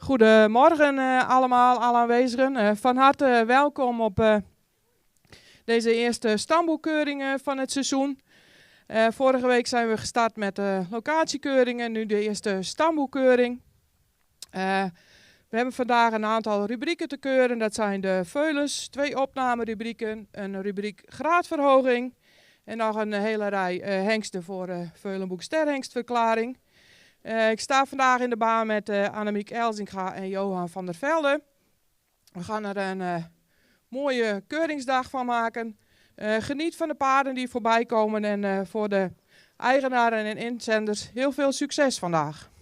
Goedemorgen allemaal, alle aanwezigen. Van harte welkom op deze eerste stamboekkeuring van het seizoen. Vorige week zijn we gestart met locatiekeuringen, nu de eerste stamboekkeuring. We hebben vandaag een aantal rubrieken te keuren. Dat zijn de veulens, 2 opnamerubrieken, een rubriek graadverhoging en nog een hele rij hengsten voor Veulenboek Sterhengstverklaring. Ik sta vandaag in de baan met Annemiek Elzinga en Johan van der Velde. We gaan er een mooie keuringsdag van maken. Geniet van de paarden die voorbij komen en voor de eigenaren en inzenders heel veel succes vandaag.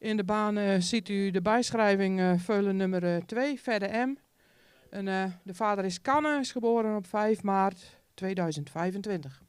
In de baan ziet u de bijschrijving veulen nummer 2, verder M. En, de vader is Kanne, is geboren op 5 maart 2025.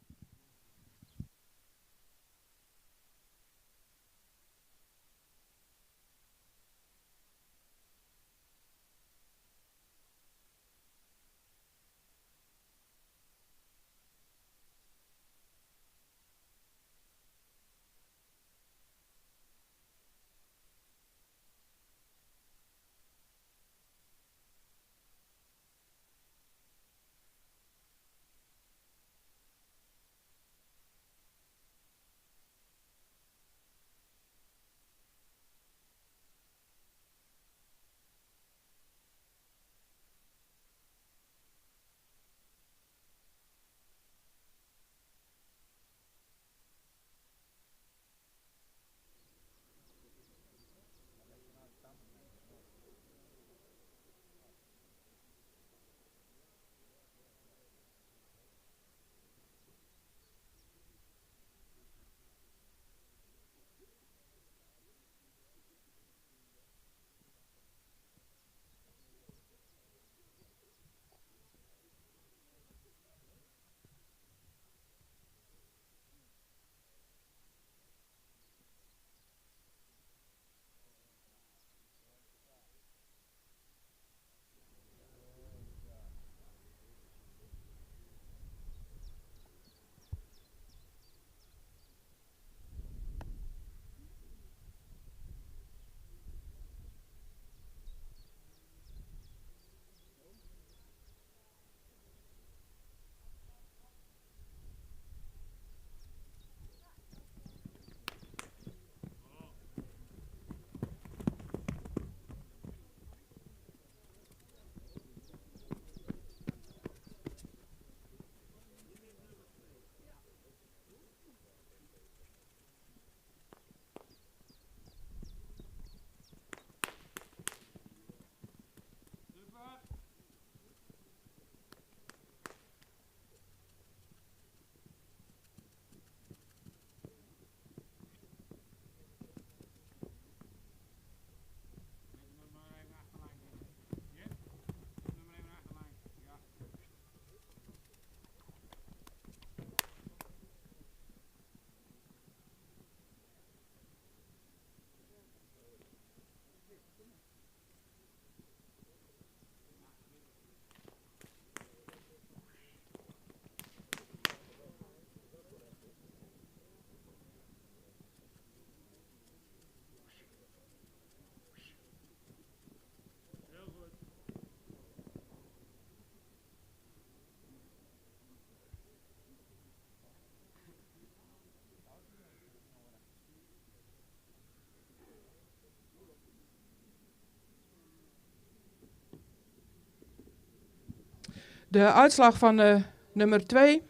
De uitslag van nummer 2,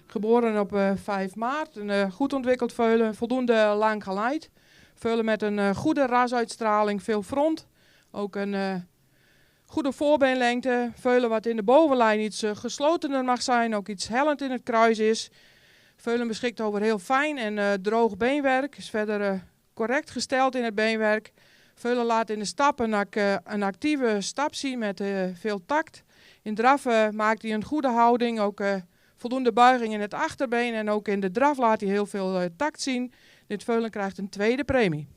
geboren op 5 maart. Een goed ontwikkeld veulen, voldoende lang geleid. Veulen met een goede rasuitstraling, veel front. Ook een goede voorbeenlengte. Veulen wat in de bovenlijn iets geslotener mag zijn, ook iets hellend in het kruis is. Veulen beschikt over heel fijn en droog beenwerk. Is verder correct gesteld in het beenwerk. Veulen laat in de stap een actieve stap zien met veel tact. In draf maakt hij een goede houding, ook voldoende buiging in het achterbeen. En ook in de draf laat hij heel veel tact zien. Dit veulen krijgt een tweede premie.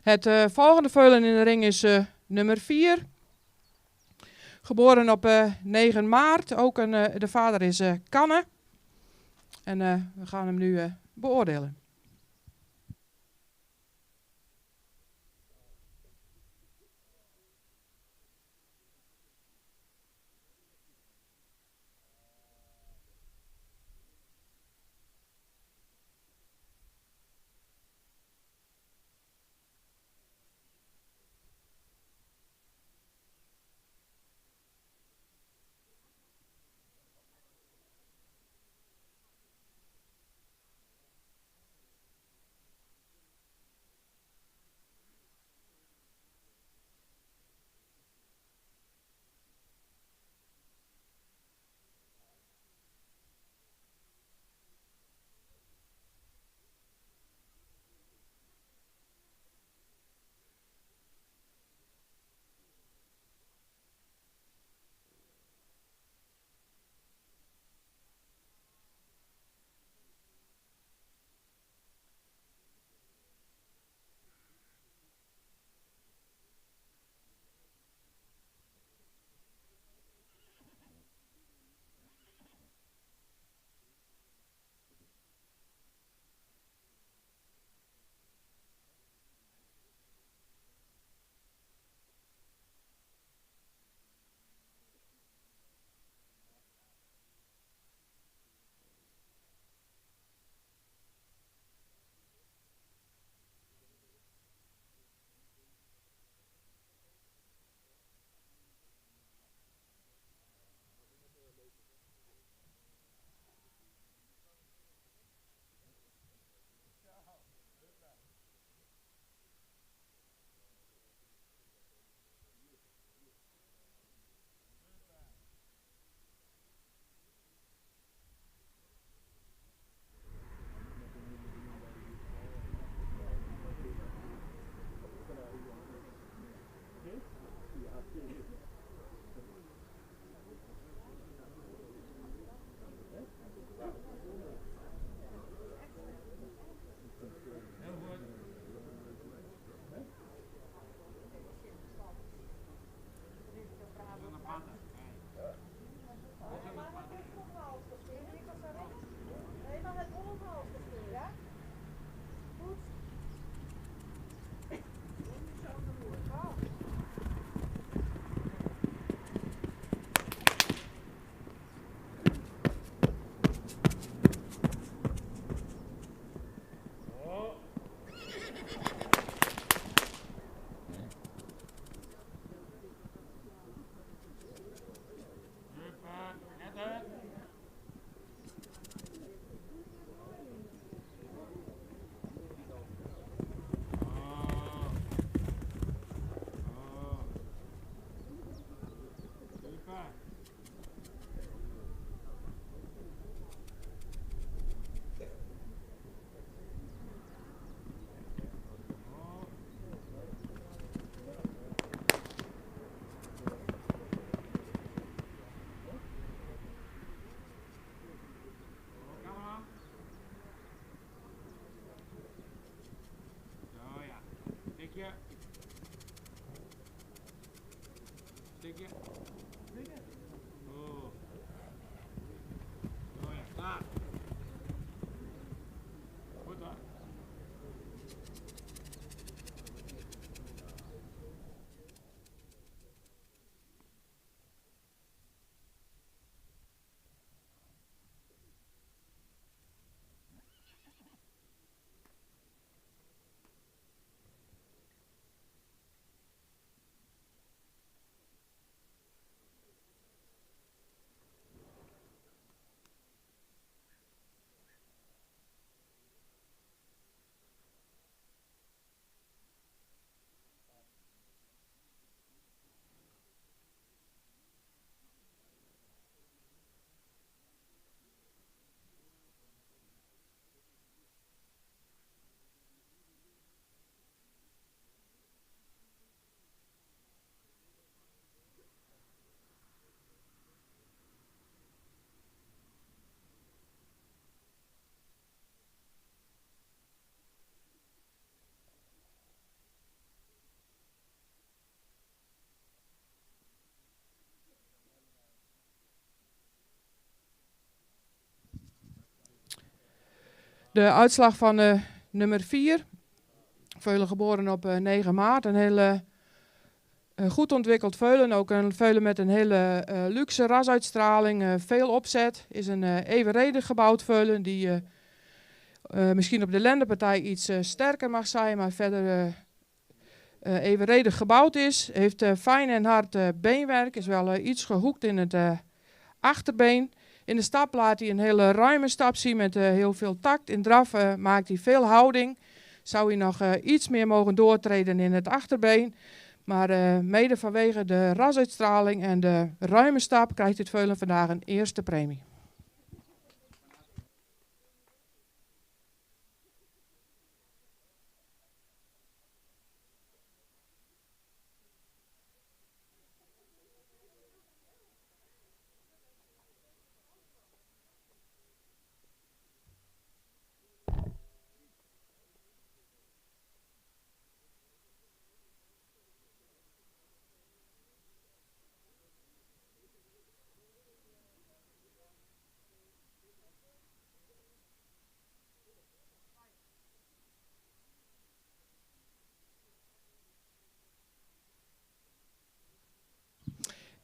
Het volgende veulen in de ring is nummer 4. Geboren op 9 maart. Ook de vader is Kanne. En we gaan hem nu beoordelen. De uitslag van nummer 4. Veulen geboren op 9 maart. Een hele goed ontwikkeld veulen. Ook een veulen met een hele luxe rasuitstraling. Veel opzet. Is een evenredig gebouwd veulen. Die misschien op de lendenpartij iets sterker mag zijn. Maar verder evenredig gebouwd is. Heeft fijn en hard beenwerk. Is wel iets gehoekt in het achterbeen. In de stap laat hij een hele ruime stap zien met heel veel tact. In draf maakt hij veel houding. Zou hij nog iets meer mogen doortreden in het achterbeen. Maar mede vanwege de rasuitstraling en de ruime stap krijgt dit veulen vandaag een eerste premie.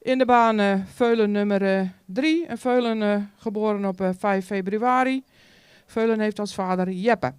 In de baan veulen nummer 3. Een veulen geboren op 5 februari. Veulen heeft als vader Jeppe.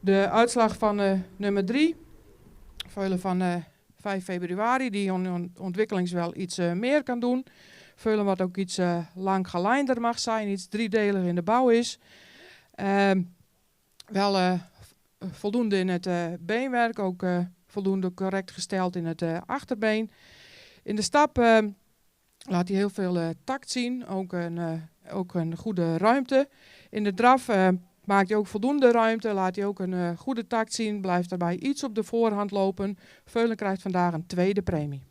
De uitslag van nummer 3, veulen van 5 februari, die ontwikkelings wel iets meer kan doen. Veulen wat ook iets lang gelijnder mag zijn, iets driedelig in de bouw is. Wel voldoende in het beenwerk, ook voldoende correct gesteld in het achterbeen. In de stap laat hij heel veel tact zien, ook een goede ruimte. In de draf maakt hij ook voldoende ruimte, laat hij ook een goede tact zien, blijft daarbij iets op de voorhand lopen. Veulen krijgt vandaag een tweede premie.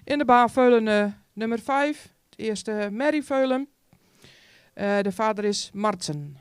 In de baan veulen nummer 5, het eerste merrieveulen. De vader is Martsen.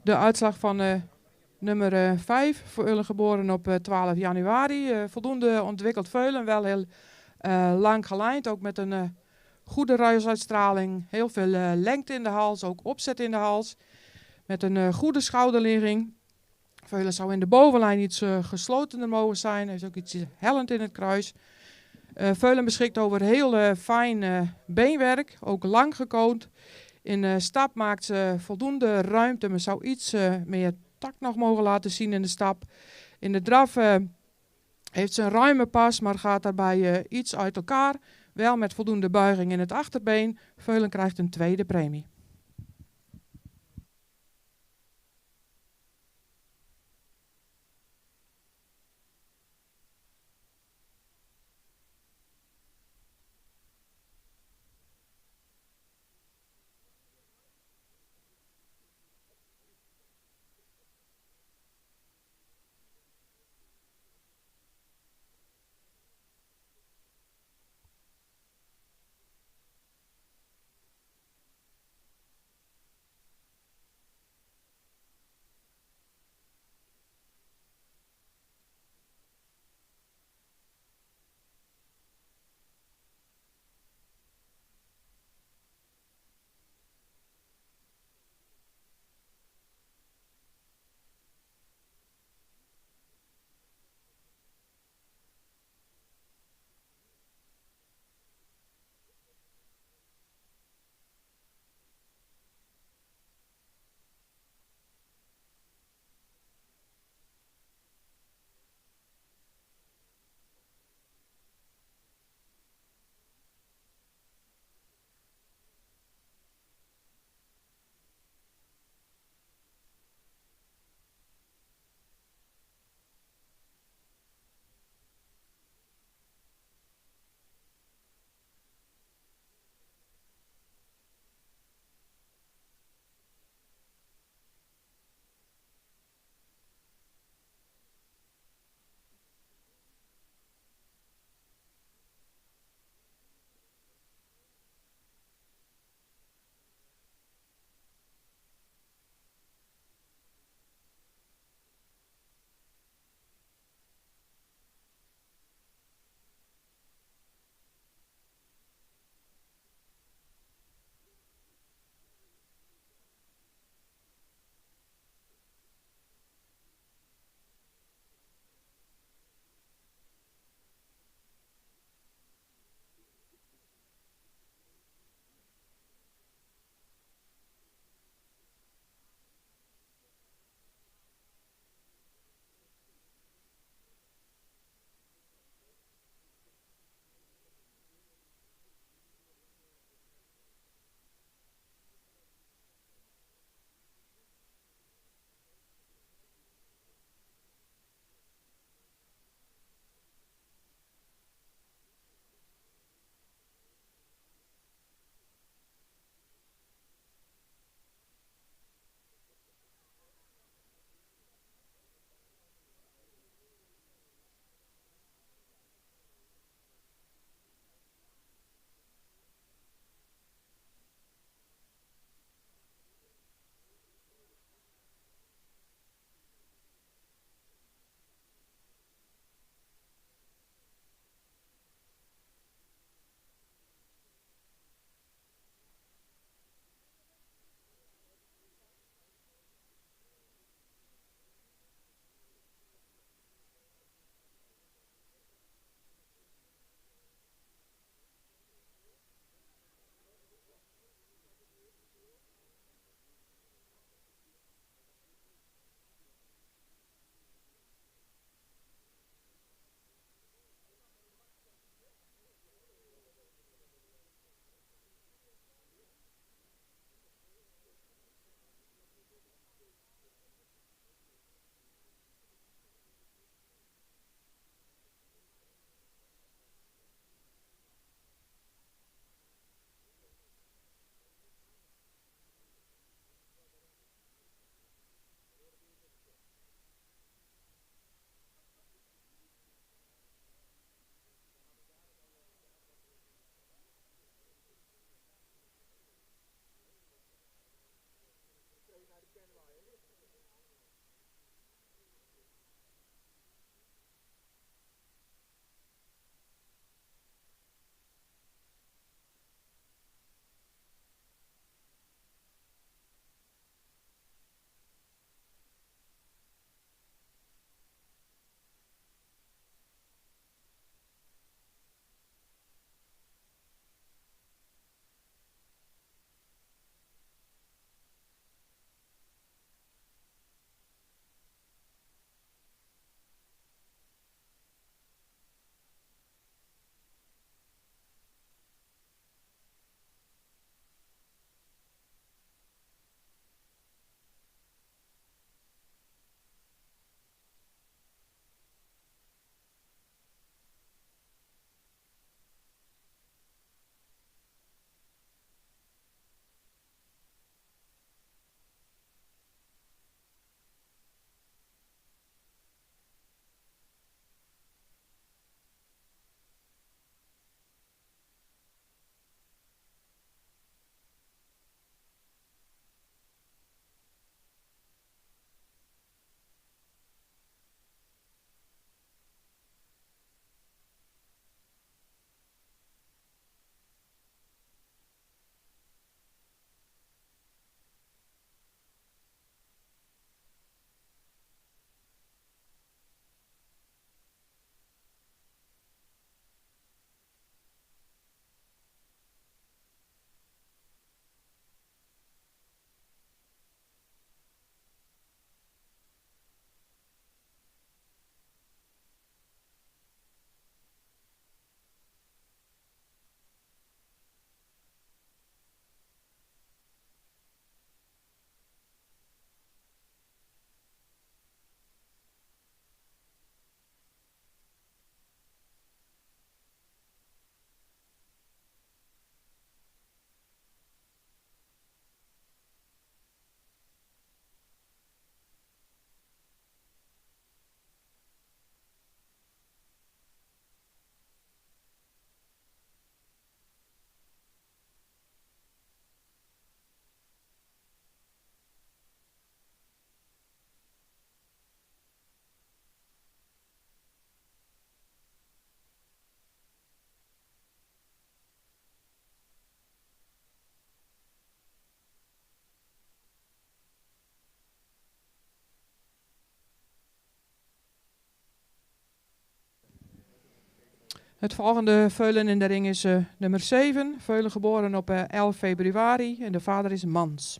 De uitslag van nummer 5, Veulen geboren op 12 januari. Voldoende ontwikkeld Veulen, wel heel lang gelijnd, ook met een goede ruisuitstraling. Heel veel lengte in de hals, ook opzet in de hals. Met een goede schouderligging. Veulen zou in de bovenlijn iets geslotener mogen zijn. Er is ook iets hellend in het kruis. Veulen beschikt over heel fijn beenwerk, ook lang gekoond. In stap maakt ze voldoende ruimte, maar zou iets meer tak nog mogen laten zien in de stap. In de draf heeft ze een ruime pas, maar gaat daarbij iets uit elkaar. Wel met voldoende buiging in het achterbeen. Veulen krijgt een tweede premie. Het volgende veulen in de ring is nummer 7. Veulen geboren op 11 februari en de vader is Mans.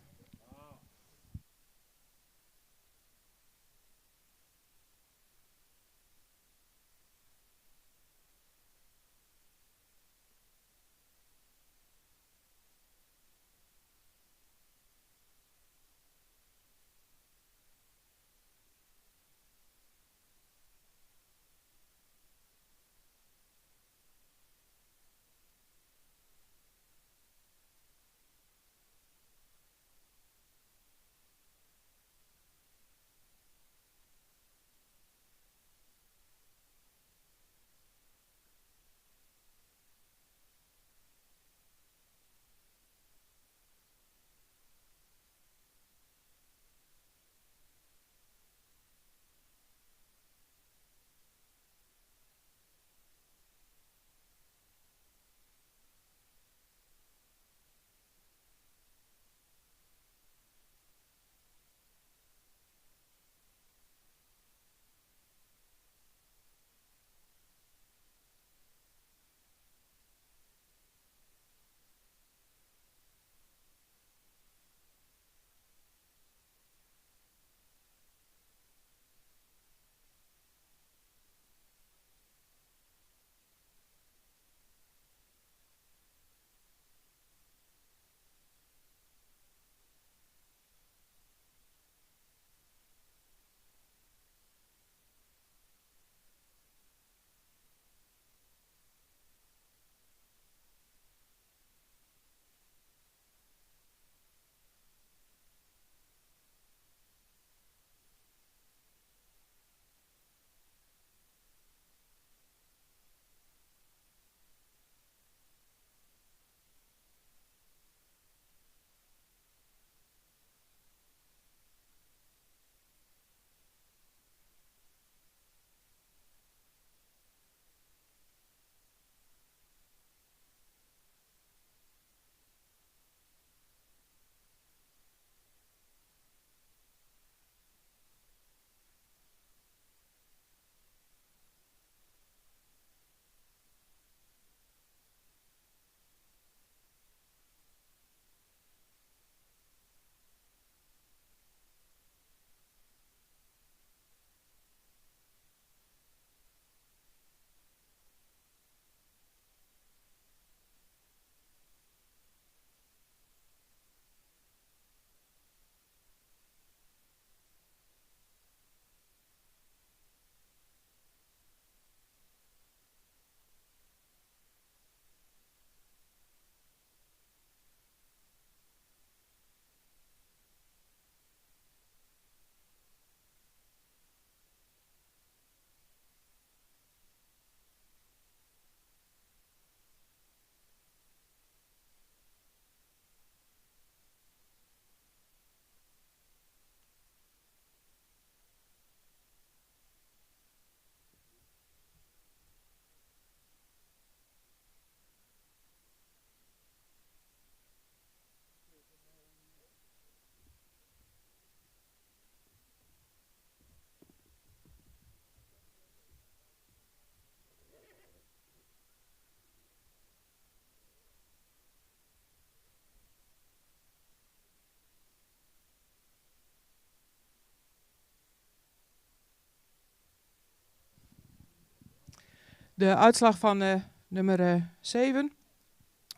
De uitslag van nummer 7.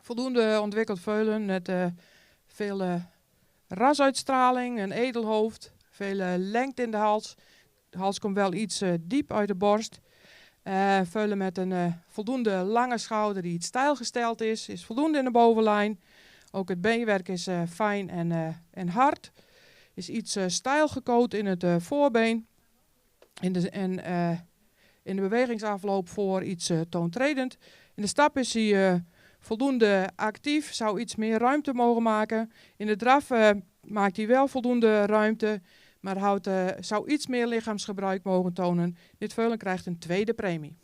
Voldoende ontwikkeld veulen met veel rasuitstraling, een edel hoofd, veel lengte in de hals. De hals komt wel iets diep uit de borst. Veulen met een voldoende lange schouder die iets stijlgesteld is voldoende in de bovenlijn. Ook het beenwerk is fijn en hard. Is iets stijl gecoat in het voorbeen. In de bewegingsafloop voor iets toontredend. In de stap is hij voldoende actief, zou iets meer ruimte mogen maken. In de draf maakt hij wel voldoende ruimte, maar zou iets meer lichaamsgebruik mogen tonen. Dit veulen krijgt een tweede premie.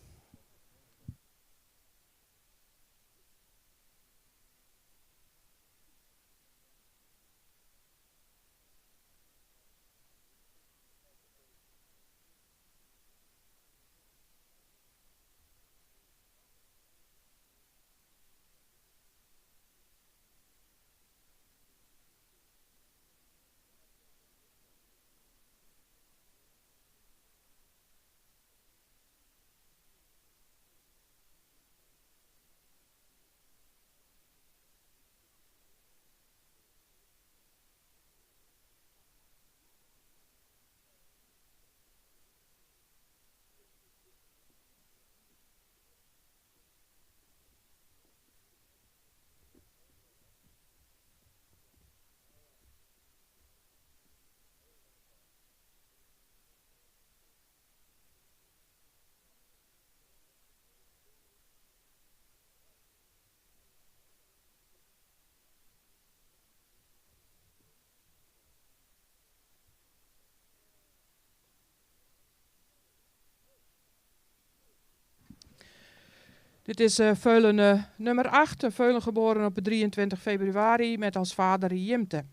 Dit is Veulen nummer 8. Veulen geboren op 23 februari met als vader Jimte.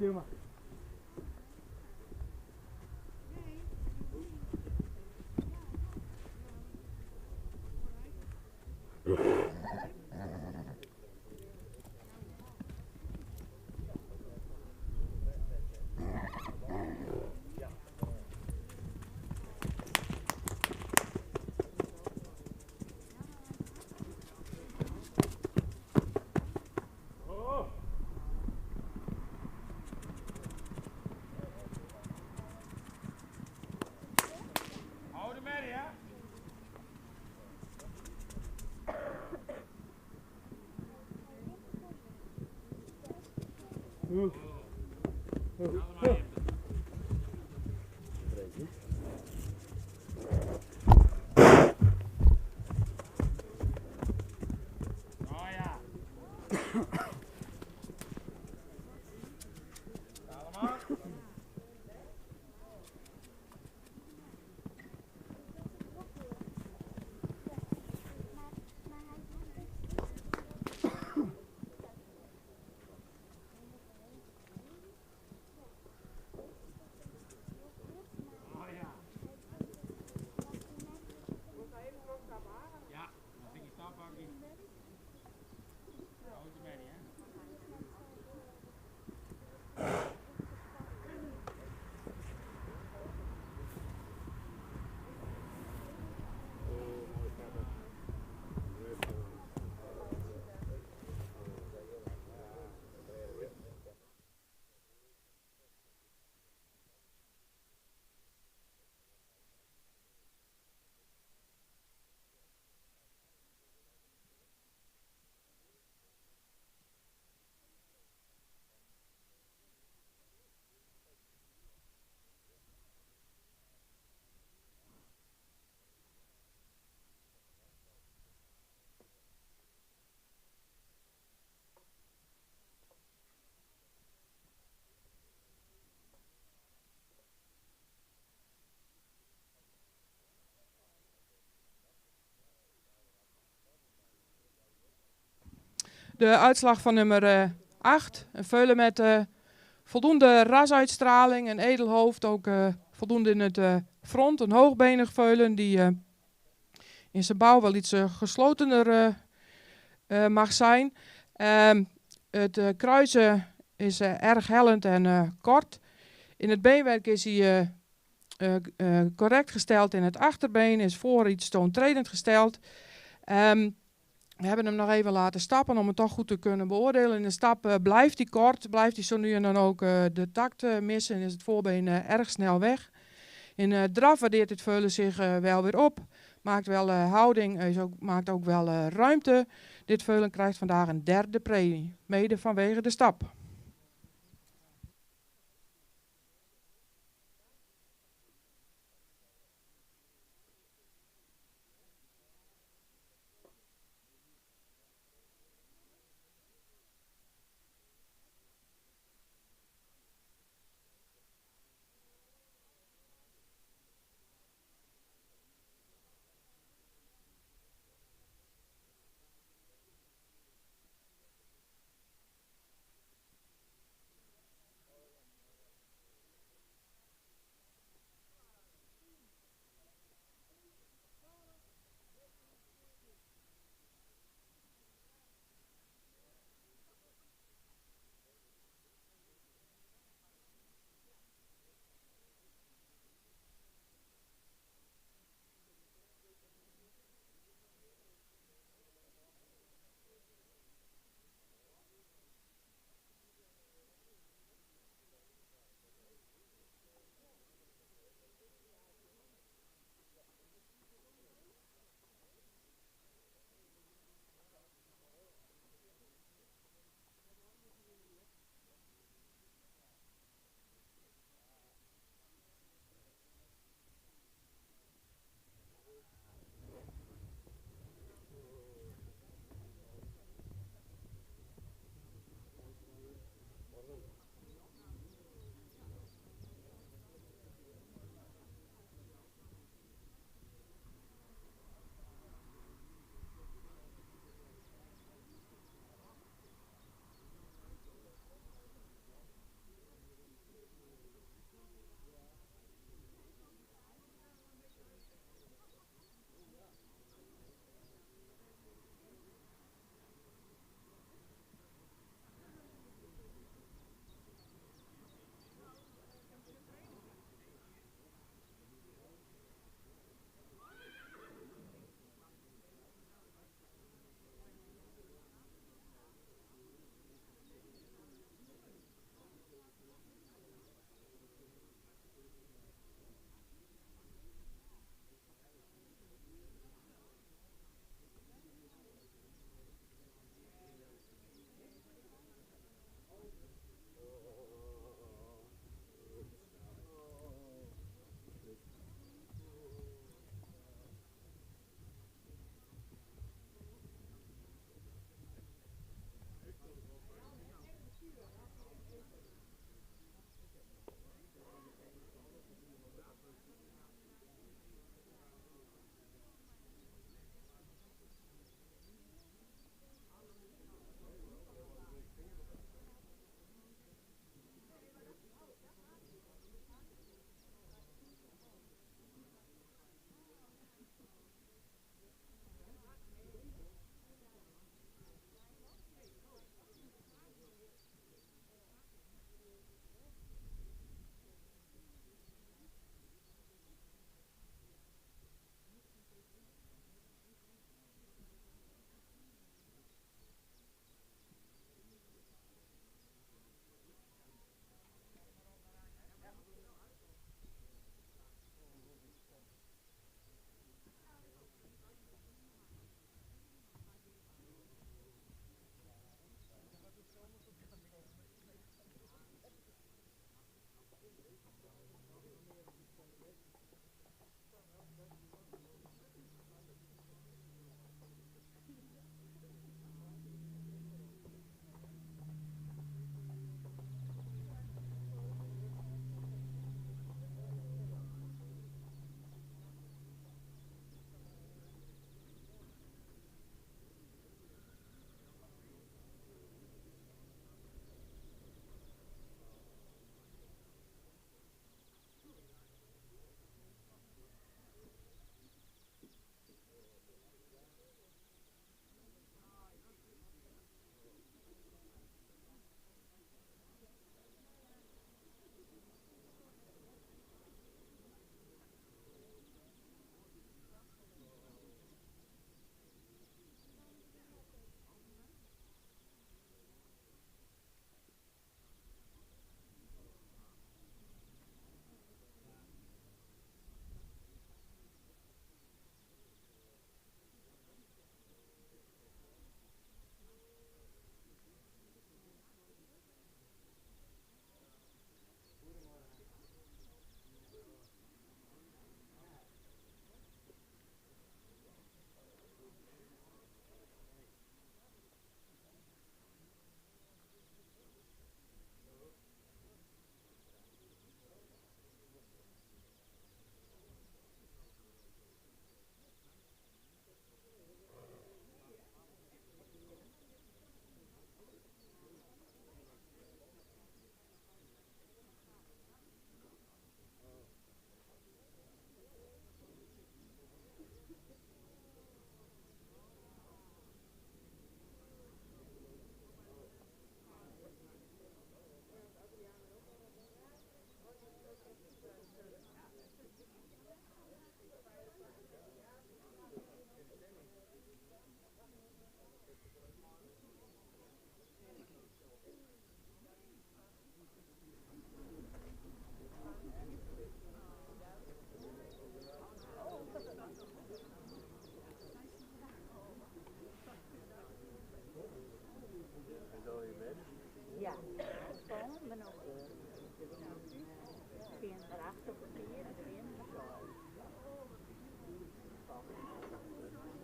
Stil maar. Ja, dan vind je stapbakje. Houd er mee, hè? De uitslag van nummer 8. Een veulen met voldoende rasuitstraling, een edelhoofd, ook voldoende in het front. Een hoogbenig veulen die in zijn bouw wel iets geslotener mag zijn. Het kruisen is erg hellend en kort. In het beenwerk is hij correct gesteld in het achterbeen, is voor iets toontredend gesteld. We hebben hem nog even laten stappen om het toch goed te kunnen beoordelen. In de stap blijft hij kort, blijft hij zo nu en dan ook de tact missen en is het voorbeen erg snel weg. In draf waardeert dit veulen zich wel weer op, maakt wel houding, maakt ook wel ruimte. Dit veulen krijgt vandaag een 3e premie, mede vanwege de stap.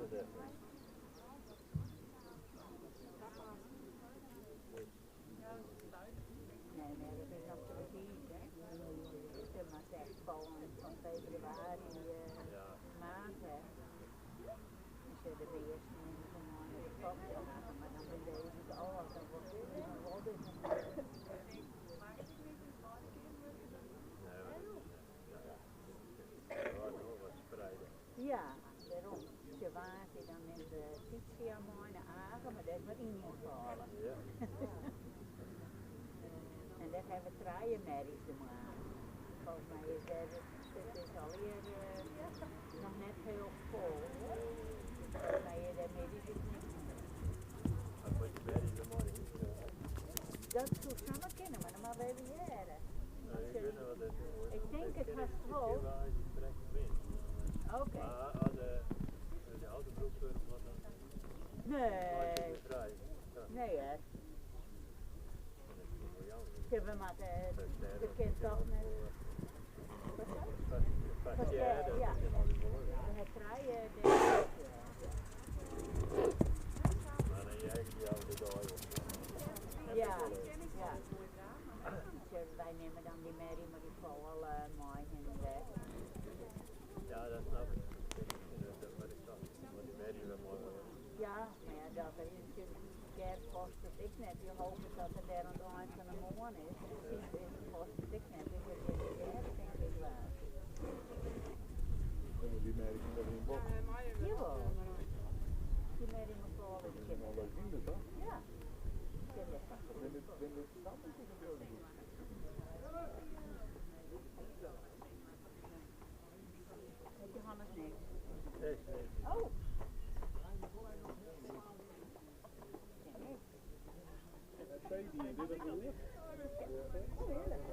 Nee, dat is nog precies, hè. Je maar zegt van februari, maart, hè. Als je de eerste neemt van de kop jagen, maar dan ben deze het al, dan wordt het niet meer wat is. Ja, daarom. Ze water dan neemt de Titia mooi naar Agen, maar dat is maar ingevallen. Ja. En dat hebben we truienmerries te maken. Volgens mij is het is alweer nog net heel vol. Volgens mij is de middag is niks. Dat zou samen kennen, maar dan maar we even jaren. Ik denk het was vol. Oké. Nee. Nee hè. We maken de kind toch net. Wat ja. Het rijden. Ja. Wij nemen dan die merrie, maar die vallen al mooi in de weg. Ja, dat snap ik. Maar die merrie wel mooi. Ja, maar ja, dat is natuurlijk. Daar kost het ik net. Je hoopt dat het daar aan het eind van de morgen is. En kost het ik net. Dus het is daar denk ik waar. Die merrie komt er in bok. Jawel. Die merrie moet wel weer zien het, hè? Ja. Ben dit snap ik niet natuurlijk. Heb je Hannes niks? Nee. Oh. Die en dit en dit. Oh, heerlijk.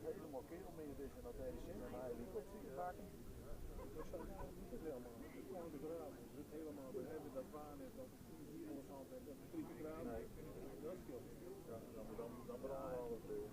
dat helemaal keelmeer is en dat hij zin en hij liep op zich bakken. Dat zou niet het helemaal. Het is gewoon de graven. Het is helemaal, we hebben dat waan en dat hier ons altijd, dat is 3 graden. Nee. Dat scheelt. Ja, dan branden we alles door.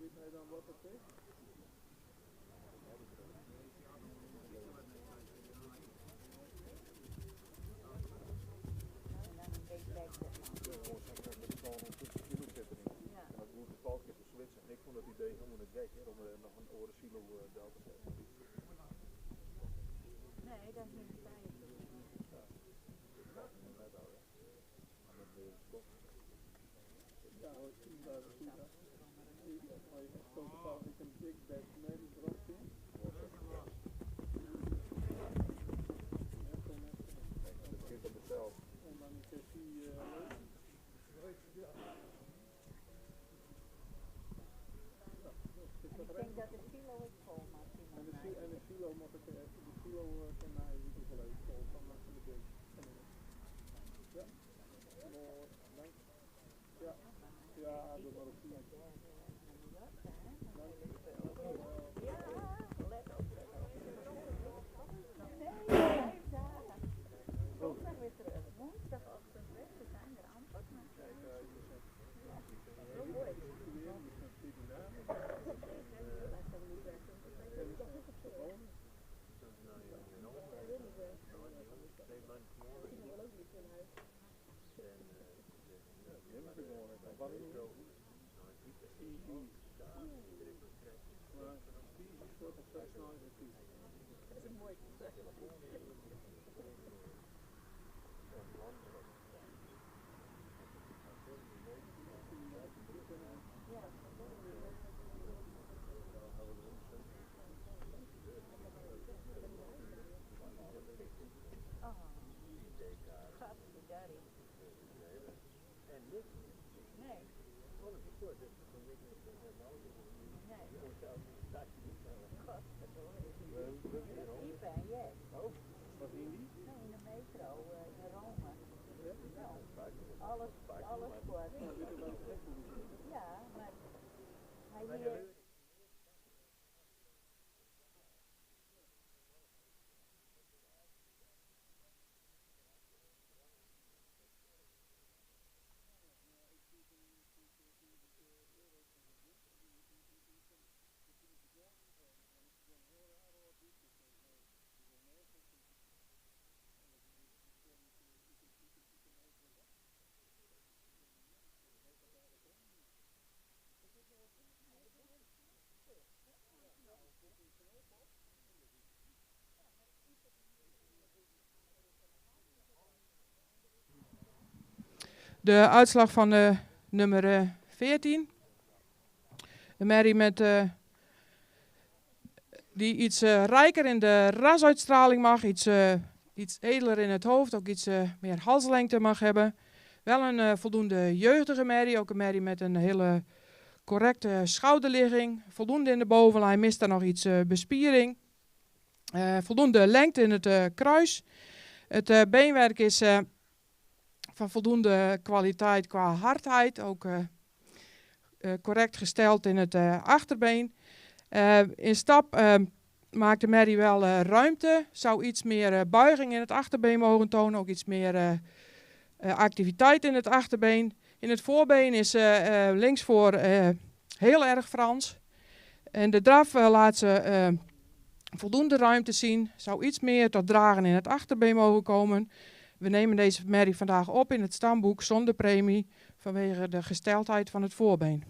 Weet hij dan wat het is? En dan een beetje lekker. Ja. En dat moet de valk is switchen. Ik vond het idee helemaal niet gek, hè, om er nog een oren silo del te zetten. Nee, dat is niet de tijd. Ja, dat is daar goed. Maar je stond toevallig niet een big bad man erop in. Dat zit op hetzelfde. En dan is die leuk. Ik denk dat de silo is vol, maar En de silo moet ik even, de silo van mij is ook wel even vol van de ding. Ja, mooi, dank. Ja, ja, doe maar op 10. Dank. ja, let op. Nee, 5 dagen. Zondag weer terug. Woensdagochtend weg. We zijn er amper. Zo mooi. Dat is een mooi gezegd. Alles kort. Ja, maar hij hier... De uitslag van de nummer 14. De merrie met, die iets rijker in de rasuitstraling mag, iets edeler in het hoofd, ook iets meer halslengte mag hebben. Wel een voldoende jeugdige merrie, ook een merrie met een hele correcte schouderligging. Voldoende in de bovenlijn, mist daar nog iets bespiering. Voldoende lengte in het kruis. Het beenwerk is van voldoende kwaliteit qua hardheid, ook correct gesteld in het achterbeen. In stap maakt de merrie wel ruimte, zou iets meer buiging in het achterbeen mogen tonen, ook iets meer activiteit in het achterbeen. In het voorbeen is linksvoor heel erg Frans. En de draf laat ze voldoende ruimte zien, zou iets meer tot dragen in het achterbeen mogen komen. We nemen deze merrie vandaag op in het stamboek zonder premie vanwege de gesteldheid van het voorbeen.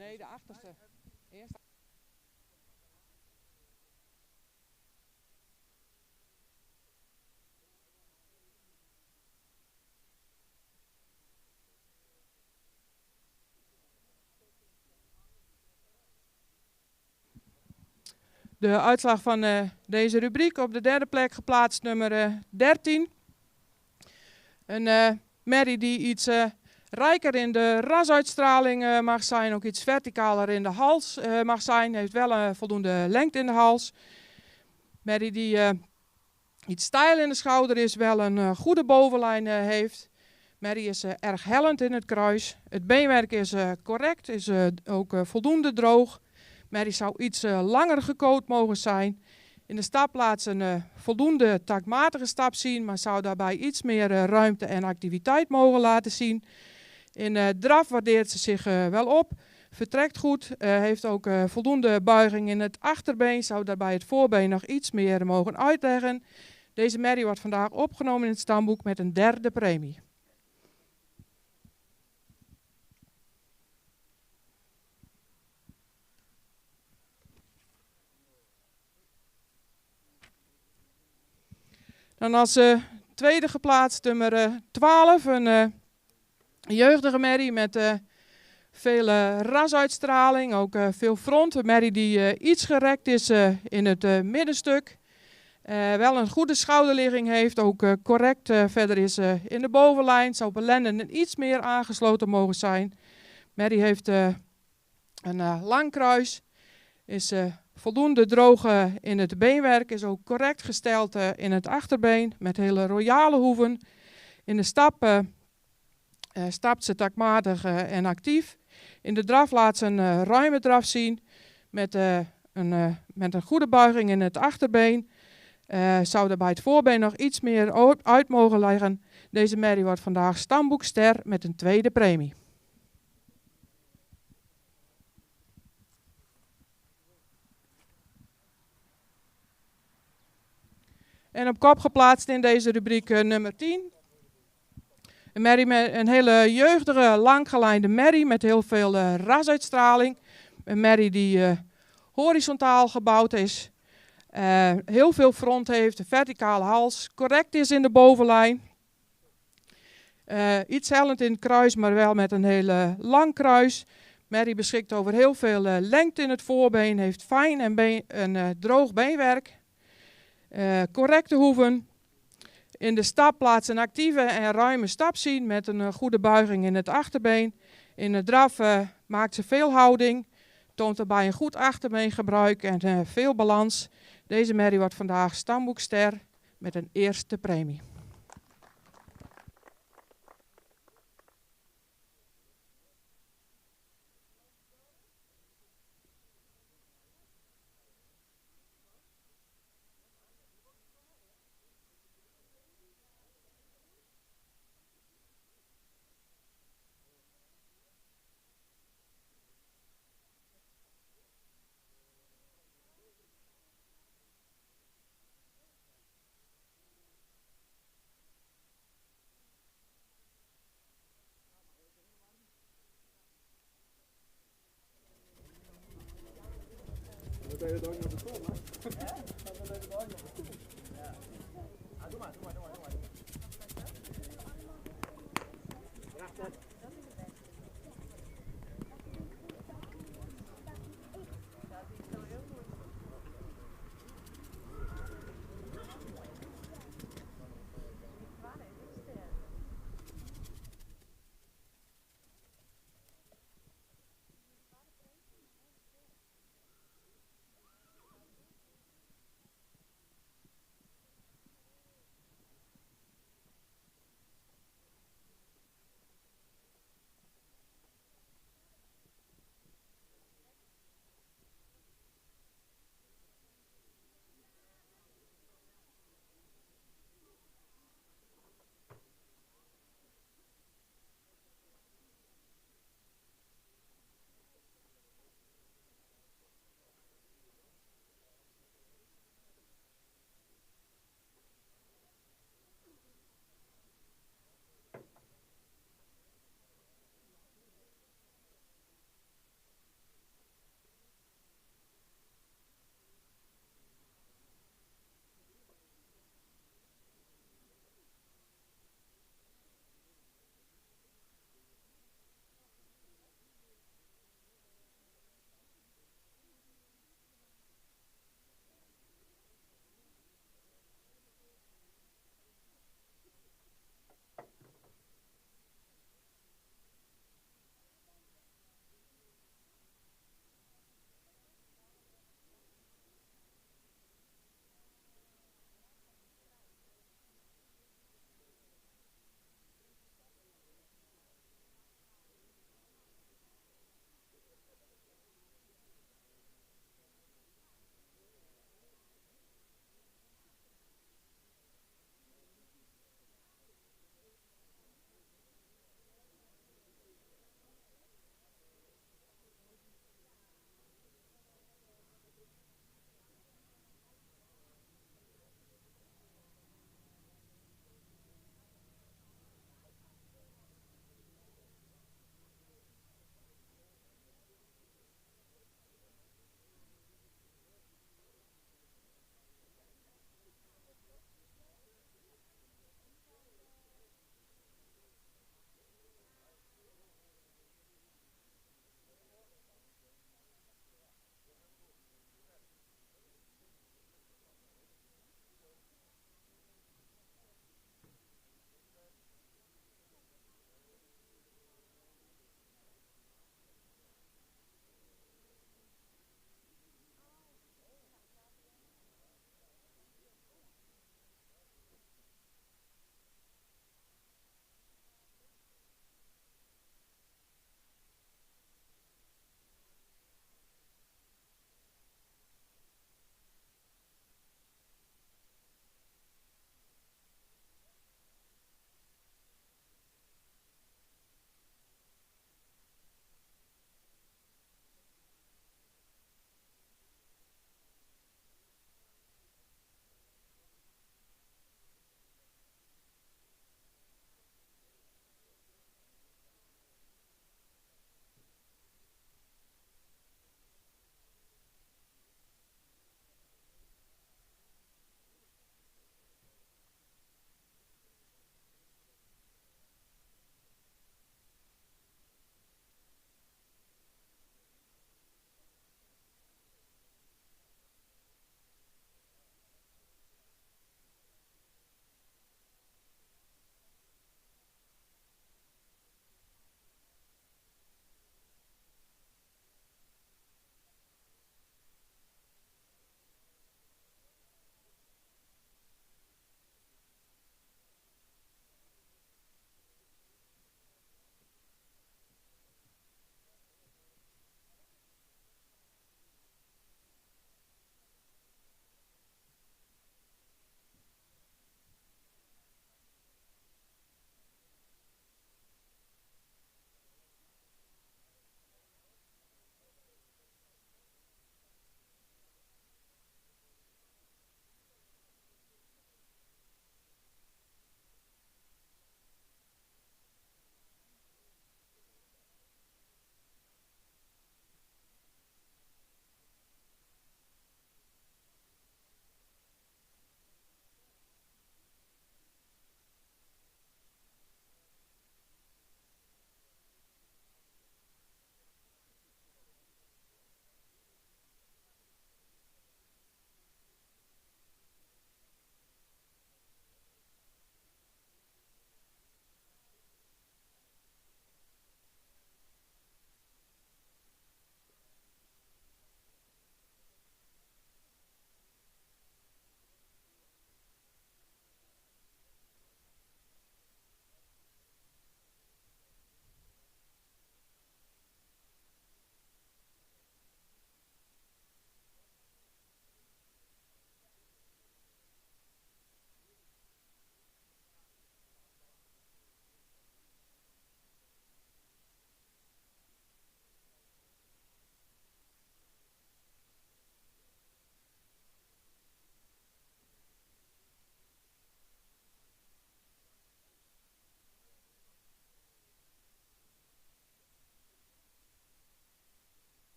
Nee, de achterste. Eerst. De uitslag van deze rubriek: op de derde plek geplaatst nummer 13. Een merrie die iets rijker in de rasuitstraling mag zijn, ook iets verticaler in de hals mag zijn. Heeft wel een voldoende lengte in de hals. Merrie die iets stijl in de schouder is, wel een goede bovenlijn heeft. Merrie is erg hellend in het kruis. Het beenwerk is correct, is ook voldoende droog. Merrie zou iets langer gekoot mogen zijn. In de stapplaats een voldoende taktmatige stap zien, maar zou daarbij iets meer ruimte en activiteit mogen laten zien. In draf waardeert ze zich wel op, vertrekt goed, heeft ook voldoende buiging in het achterbeen, zou daarbij het voorbeen nog iets meer mogen uitleggen. Deze merrie wordt vandaag opgenomen in het stamboek met een derde premie. Dan als tweede geplaatst nummer 12, een jeugdige merrie met veel rasuitstraling, ook veel front. Een merrie die iets gerekt is in het middenstuk. Wel een goede schouderligging heeft, ook correct verder is in de bovenlijn. Zou op een lenden iets meer aangesloten mogen zijn. Merrie heeft een lang kruis, is voldoende droog in het beenwerk, is ook correct gesteld in het achterbeen met hele royale hoeven. In de stap stapt ze taktmatig en actief. In de draf laat ze een ruime draf zien met een goede buiging in het achterbeen. Zou er bij het voorbeen nog iets meer uit mogen liggen. Deze merrie wordt vandaag stamboekster met een tweede premie. En op kop geplaatst in deze rubriek nummer 10. Een merrie met een hele jeugdige, langgelijnde merrie met heel veel rasuitstraling. Een merrie die horizontaal gebouwd is. Heel veel front heeft, een verticale hals. Correct is in de bovenlijn. Iets hellend in het kruis, maar wel met een hele lang kruis. Merrie beschikt over heel veel lengte in het voorbeen. Heeft fijn en droog beenwerk. Correcte hoeven. In de stapplaats een actieve en ruime stap zien met een goede buiging in het achterbeen. In de draf maakt ze veel houding, toont daarbij een goed achterbeengebruik en veel balans. Deze merrie wordt vandaag stamboekster met een eerste premie. Dan ben je dan naar de stoel, hè? Ja? Dan ben je dan naar de stoel. Ja. Doe maar. Rechter.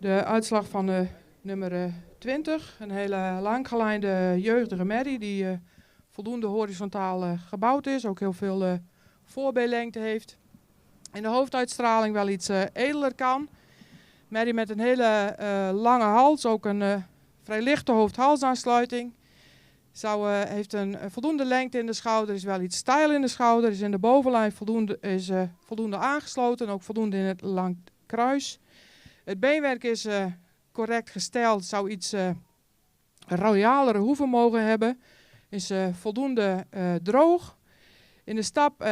De uitslag van de nummer 20. Een hele langgelijnde jeugdige merrie die voldoende horizontaal gebouwd is. Ook heel veel voorbeelengte heeft. In de hoofduitstraling wel iets edeler kan. Merrie met een hele lange hals, ook een vrij lichte hoofd-halsaansluiting. Heeft een voldoende lengte in de schouder, is wel iets stijl in de schouder. Is in de bovenlijn voldoende aangesloten, ook voldoende in het lang kruis. Het beenwerk is correct gesteld, zou iets royalere hoeven mogen hebben. Is voldoende droog. In de stap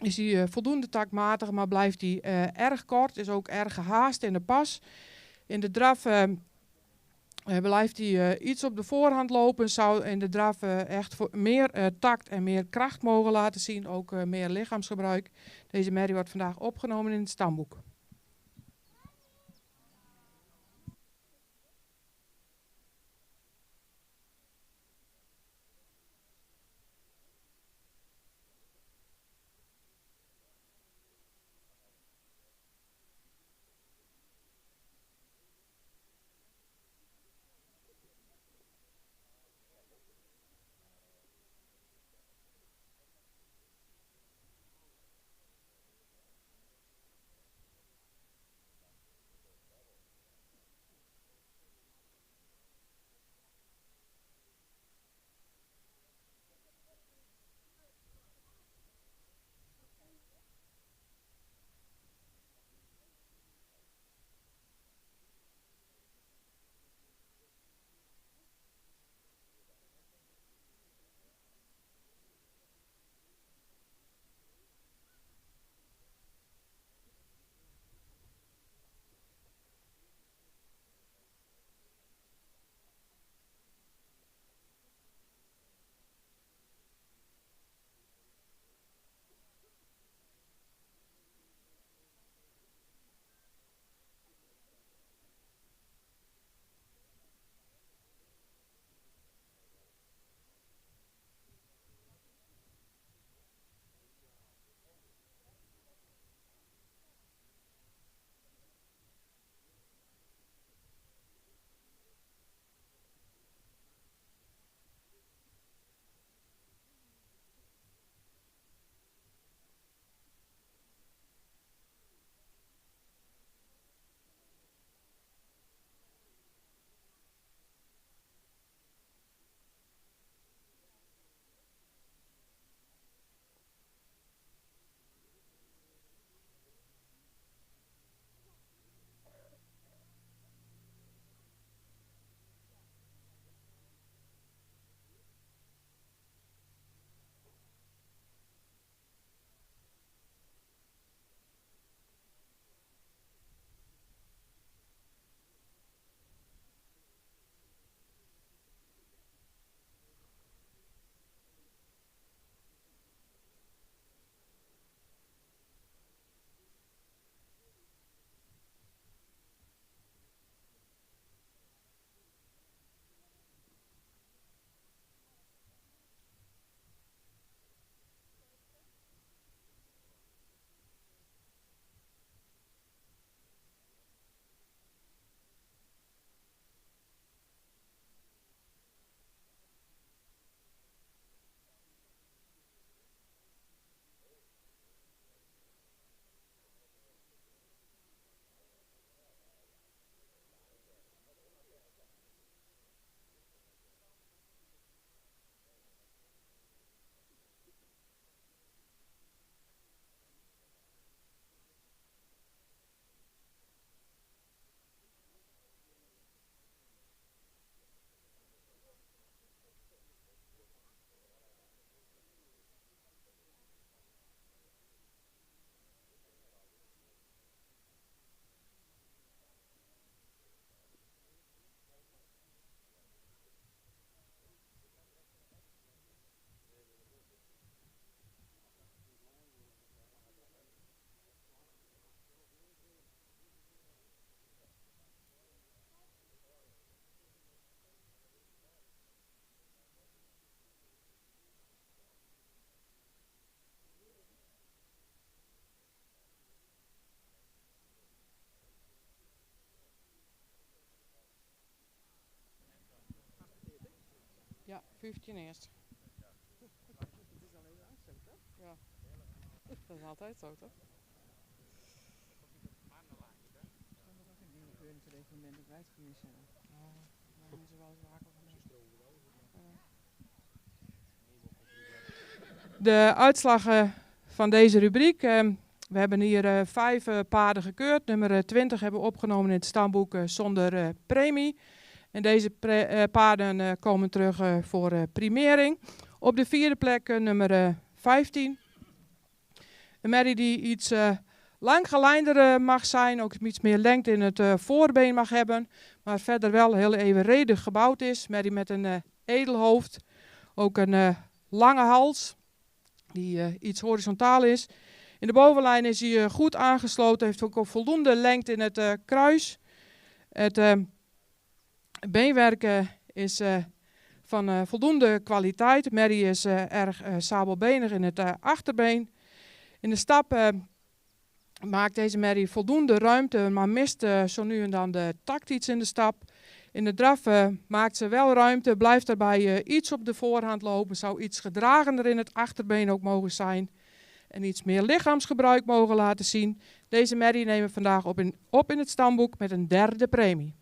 is hij voldoende taktmatig, maar blijft hij erg kort. Is ook erg gehaast in de pas. In de draf blijft hij iets op de voorhand lopen. Zou in de draf echt meer takt en meer kracht mogen laten zien. Ook meer lichaamsgebruik. Deze merrie wordt vandaag opgenomen in het stamboek. Ja, 15 eerst. Ja, dat is altijd zo, toch? De uitslag van deze rubriek. We hebben hier 5 paarden gekeurd. Nummer 20 hebben we opgenomen in het stamboek zonder premie. En deze paarden komen terug voor primering. Op de 4e plek nummer 15. Een merrie die iets langgeleinder mag zijn. Ook iets meer lengte in het voorbeen mag hebben. Maar verder wel heel evenredig gebouwd is. Merrie met een edelhoofd. Ook een lange hals. Die iets horizontaal is. In de bovenlijn is hij goed aangesloten. Heeft ook voldoende lengte in het kruis. Het beenwerk is van voldoende kwaliteit. Merrie is erg sabelbenig in het achterbeen. In de stap maakt deze merrie voldoende ruimte, maar mist zo nu en dan de takt iets in de stap. In de draf maakt ze wel ruimte, blijft daarbij iets op de voorhand lopen. Zou iets gedragender in het achterbeen ook mogen zijn. En iets meer lichaamsgebruik mogen laten zien. Deze merrie nemen we vandaag op in het stamboek met een 3e premie.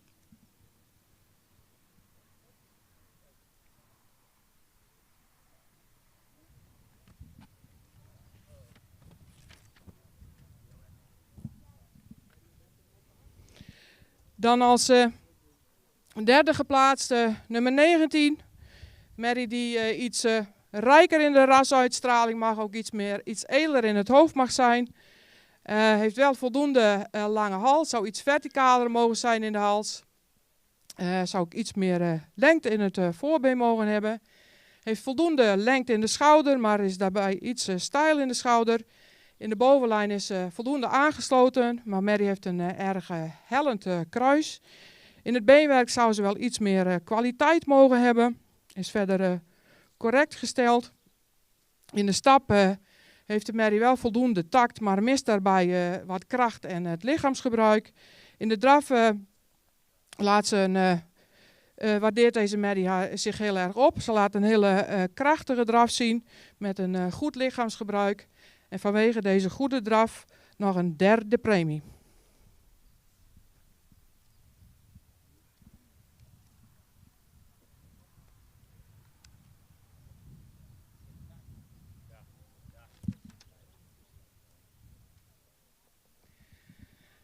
Dan als 3e geplaatste nummer 19. Merrie die iets rijker in de rasuitstraling mag, ook iets edeler in het hoofd mag zijn. Heeft wel voldoende lange hals, zou iets verticaler mogen zijn in de hals. Zou ook iets meer lengte in het voorbeen mogen hebben. Heeft voldoende lengte in de schouder, maar is daarbij iets stijl in de schouder. In de bovenlijn is voldoende aangesloten, maar merrie heeft een erg hellend kruis. In het beenwerk zou ze wel iets meer kwaliteit mogen hebben. Is verder correct gesteld. In de stap heeft de merrie wel voldoende takt, maar mist daarbij wat kracht en het lichaamsgebruik. In de draf waardeert deze merrie zich heel erg op. Ze laat een hele krachtige draf zien met een goed lichaamsgebruik. En vanwege deze goede draf nog een 3e premie.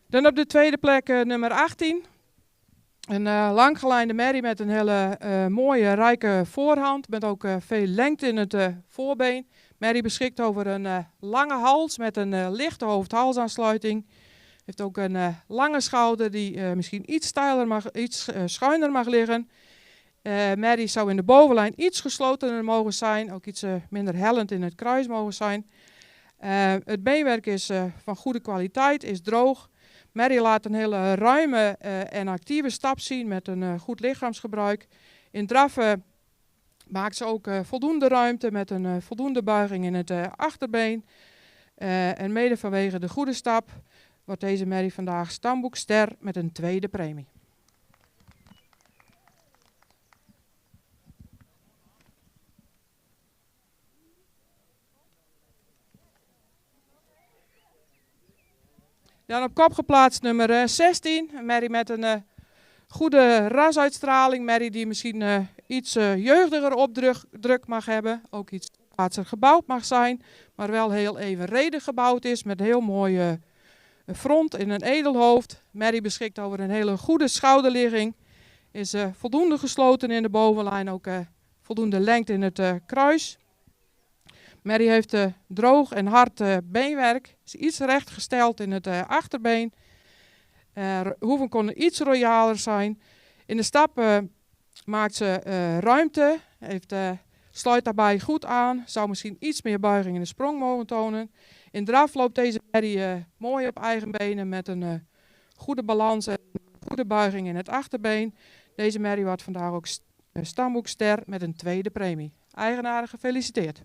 Dan op de 2e plek nummer 18. Een langgelijnde merrie met een hele mooie, rijke voorhand. Met ook veel lengte in het voorbeen. Merrie beschikt over een lange hals met een lichte hoofd-halsaansluiting. Heeft ook een lange schouder die misschien iets schuiner mag liggen. Merrie zou in de bovenlijn iets geslotener mogen zijn. Ook iets minder hellend in het kruis mogen zijn. Het beenwerk is van goede kwaliteit, is droog. Merrie laat een hele ruime en actieve stap zien met een goed lichaamsgebruik. In draffen maakt ze ook voldoende ruimte met een voldoende buiging in het achterbeen. En mede vanwege de goede stap wordt deze merrie vandaag stamboekster met een 2e premie. Dan op kop geplaatst nummer 16. Een merrie met een goede rasuitstraling. Merrie die misschien iets jeugdiger opdruk mag hebben. Ook iets plaatser gebouwd mag zijn. Maar wel heel evenredig gebouwd is. Met een heel mooie front in een edelhoofd. Merrie beschikt over een hele goede schouderligging. Is voldoende gesloten in de bovenlijn. Ook voldoende lengte in het kruis. Merrie heeft droog en hard beenwerk. Is iets rechtgesteld in het achterbeen. Hoeven konden iets royaler zijn. In de stap maakt ze ruimte. Sluit daarbij goed aan. Zou misschien iets meer buiging in de sprong mogen tonen. In draf loopt deze merrie mooi op eigen benen met een goede balans en goede buiging in het achterbeen. Deze merrie wordt vandaag ook stamboekster met een 2e premie. Eigenaar gefeliciteerd.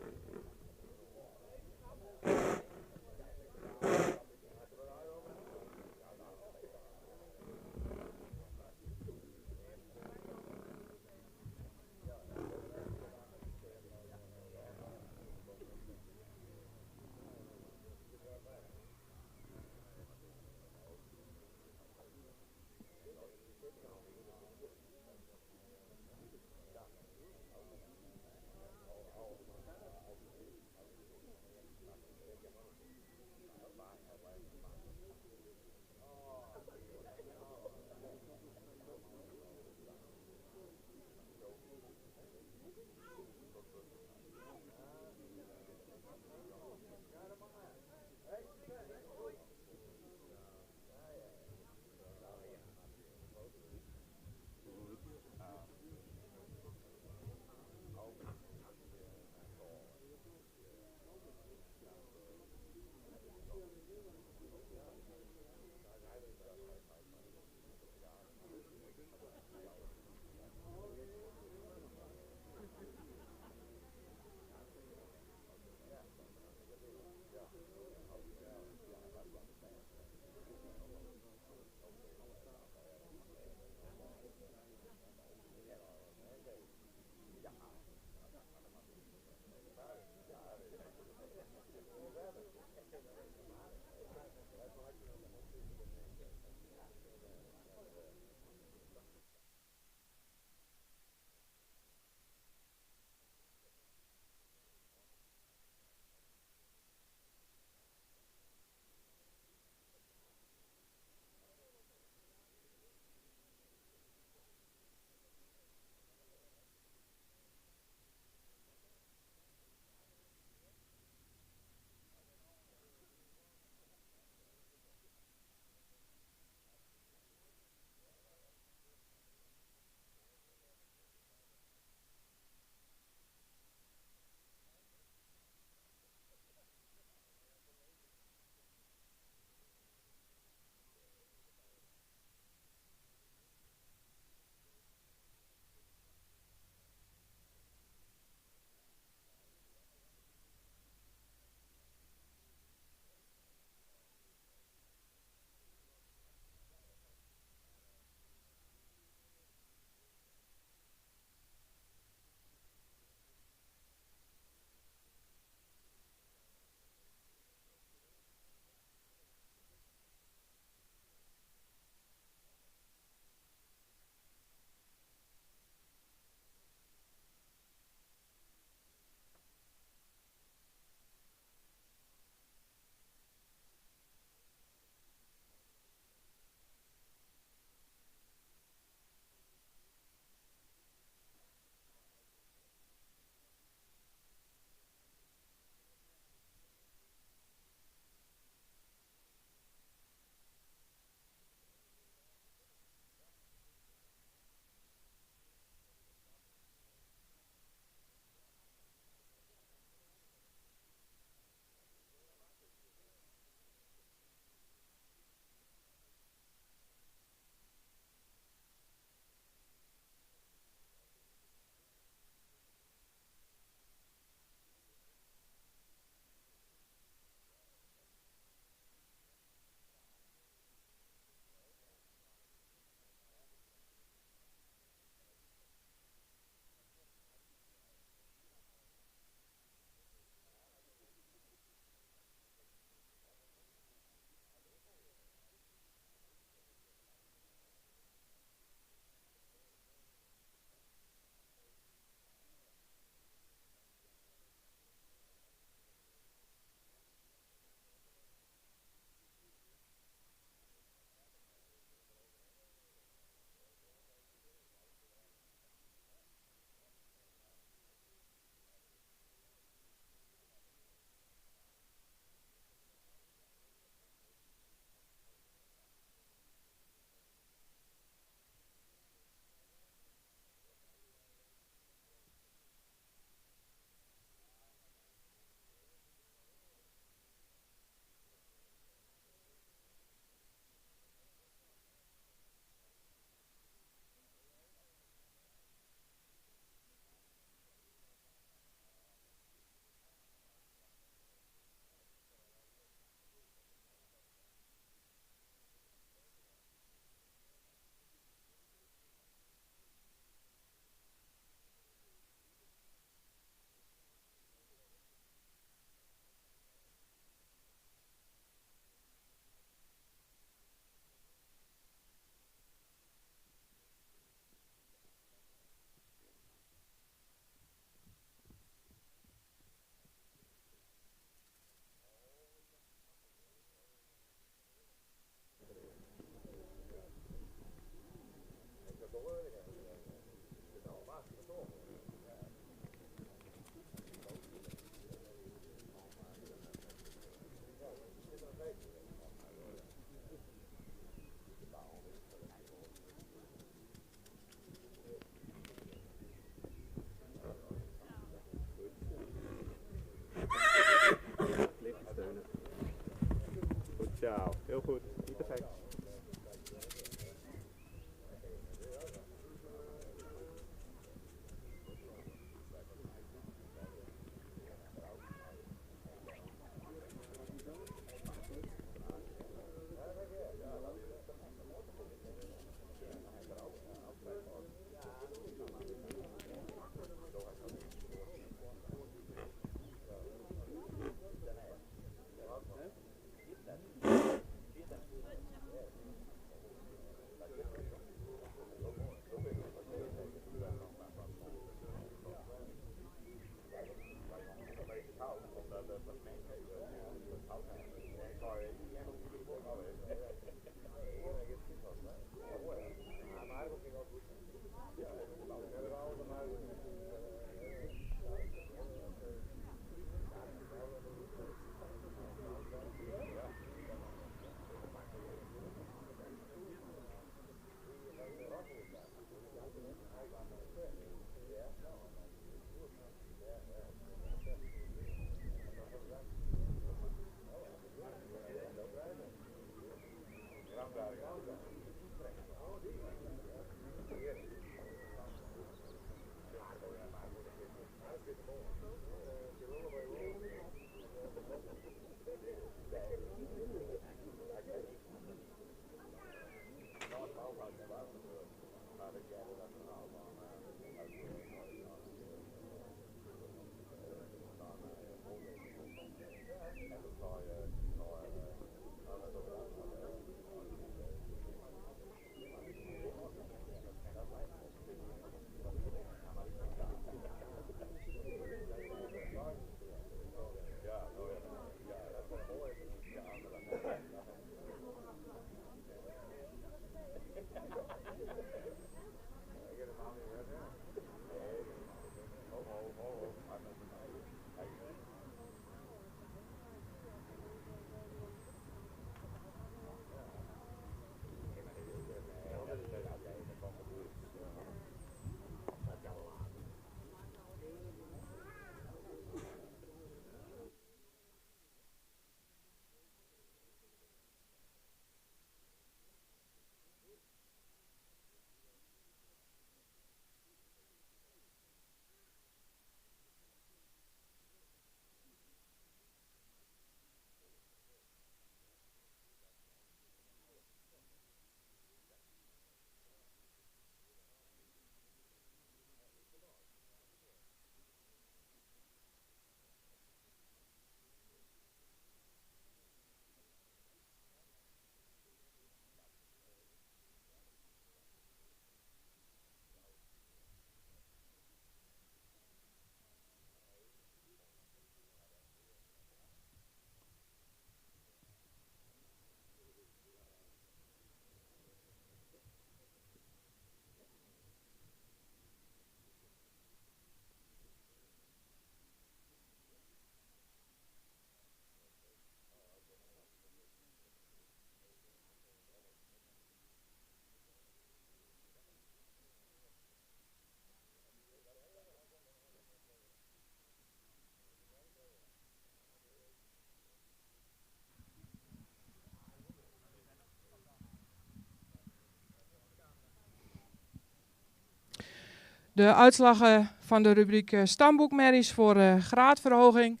De uitslagen van de rubriek stamboekmerries voor graadverhoging.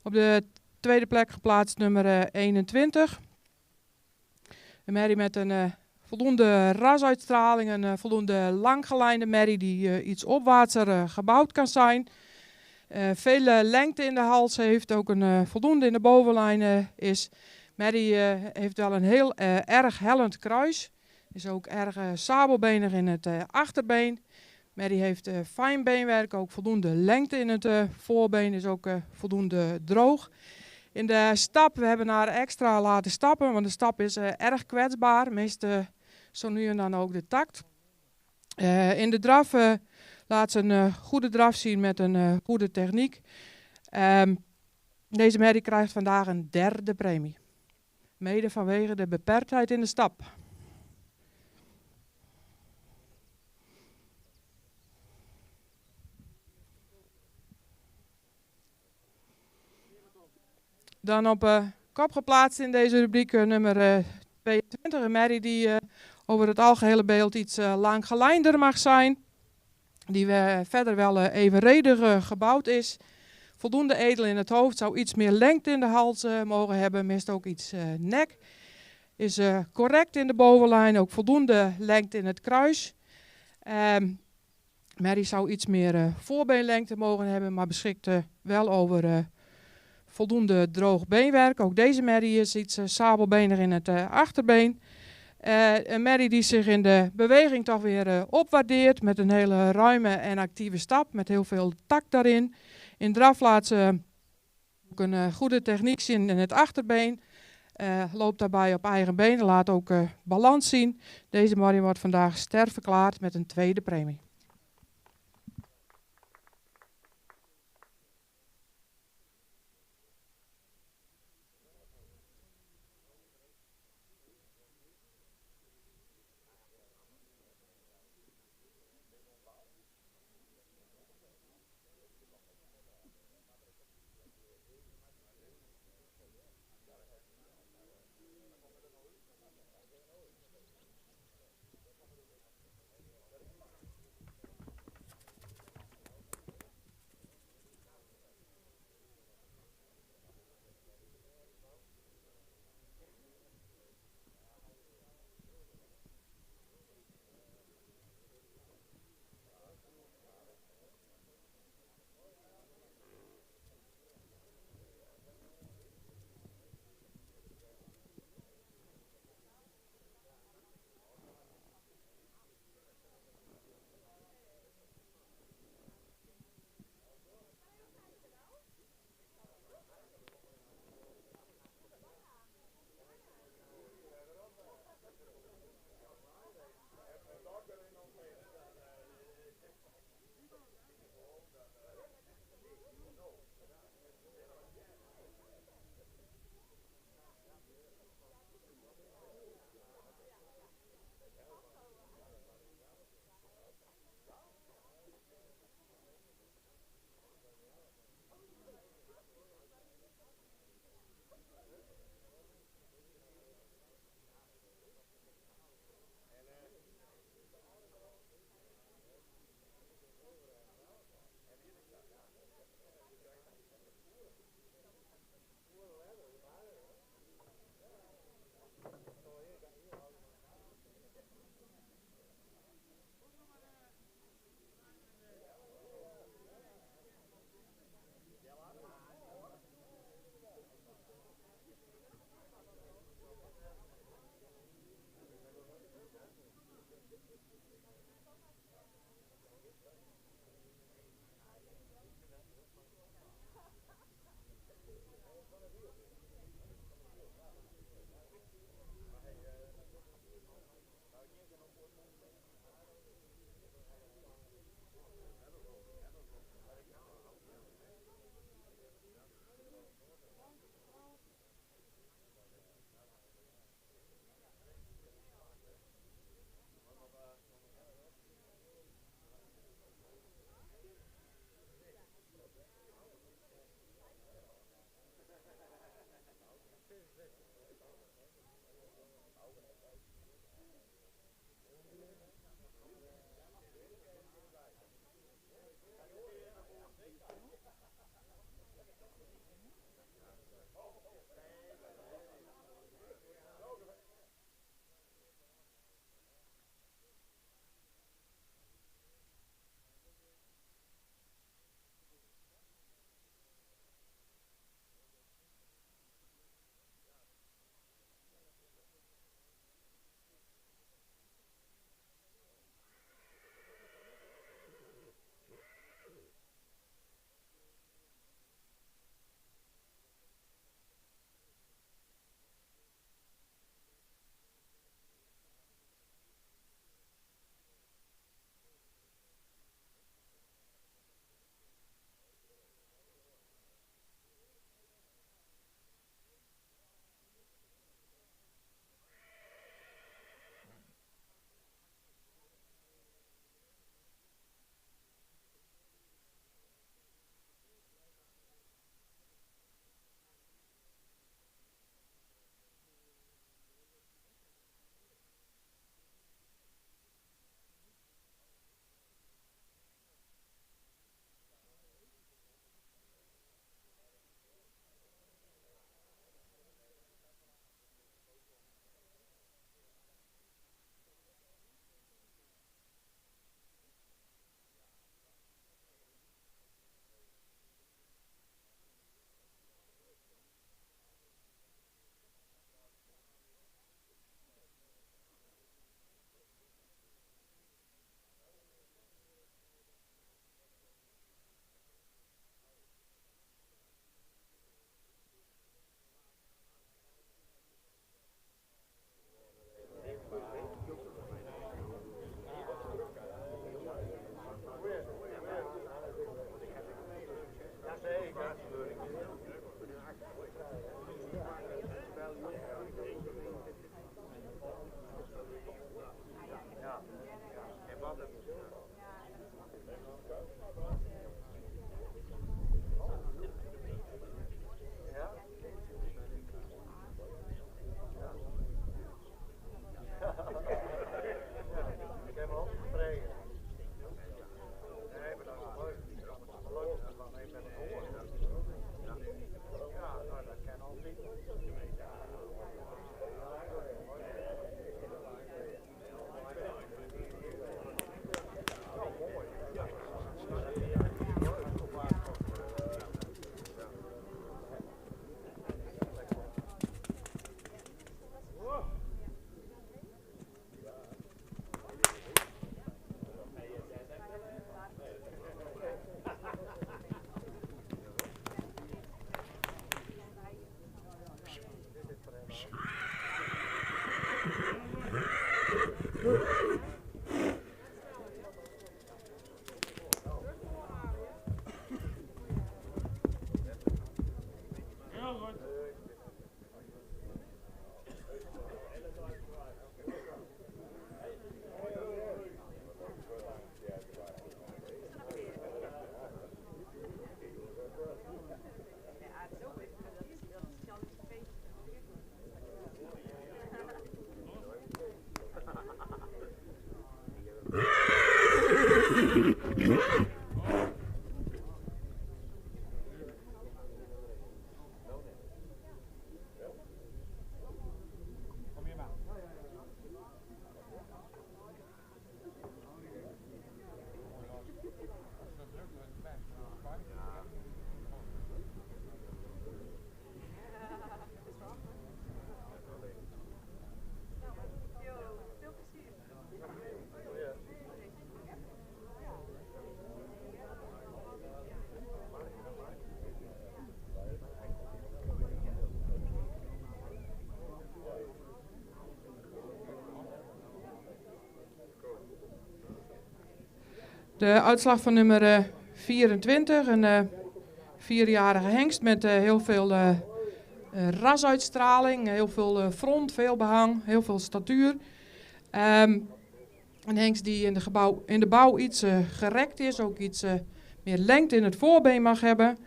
Op de tweede plek geplaatst nummer 21. Een merrie met een voldoende rasuitstraling, een voldoende langgelijnde merrie die iets opwaartser gebouwd kan zijn. Veel lengte in de hals heeft, ook een voldoende in de bovenlijn is. Merrie heeft wel een heel erg hellend kruis. Is ook erg sabelbenig in het achterbeen. Merrie heeft fijn beenwerk, ook voldoende lengte in het voorbeen, is ook voldoende droog. In de stap, we hebben haar extra laten stappen, want de stap is erg kwetsbaar. Meestal zo nu en dan ook de takt. In de draf laat ze een goede draf zien met een goede techniek. Deze merrie krijgt vandaag een derde premie. Mede vanwege de beperktheid in de stap. Dan op kop geplaatst in deze rubriek nummer 22. Een merrie die over het algehele beeld iets laangelijnder mag zijn. Die verder wel evenredig gebouwd is. Voldoende edel in het hoofd. Zou iets meer lengte in de hals mogen hebben. Mist ook iets nek. Is correct in de bovenlijn. Ook voldoende lengte in het kruis. Merrie zou iets meer voorbeenlengte mogen hebben. Maar beschikt wel over voldoende droog beenwerk. Ook deze merrie is iets sabelbenig in het achterbeen. Een merrie die zich in de beweging toch weer opwaardeert met een hele ruime en actieve stap met heel veel takt daarin. In draf laat ze ook een goede techniek zien in het achterbeen. Loopt daarbij op eigen benen, laat ook balans zien. Deze merrie wordt vandaag ster verklaard met een tweede premie. De uitslag van nummer 24, een 4-jarige hengst met heel veel rasuitstraling, heel veel front, veel behang, heel veel statuur. Een hengst die in de bouw iets gerekt is, ook iets meer lengte in het voorbeen mag hebben.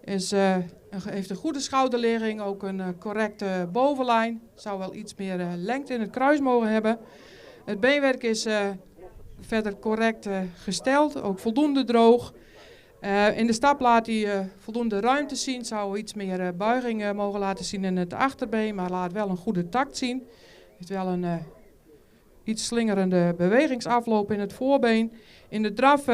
Heeft een goede schouderligging, ook een correcte bovenlijn. Zou wel iets meer lengte in het kruis mogen hebben. Het beenwerk is verder correct gesteld, ook voldoende droog. In de stap laat hij voldoende ruimte zien. Zou iets meer buiging mogen laten zien in het achterbeen, maar laat wel een goede tact zien. Heeft wel een iets slingerende bewegingsafloop in het voorbeen. In de draf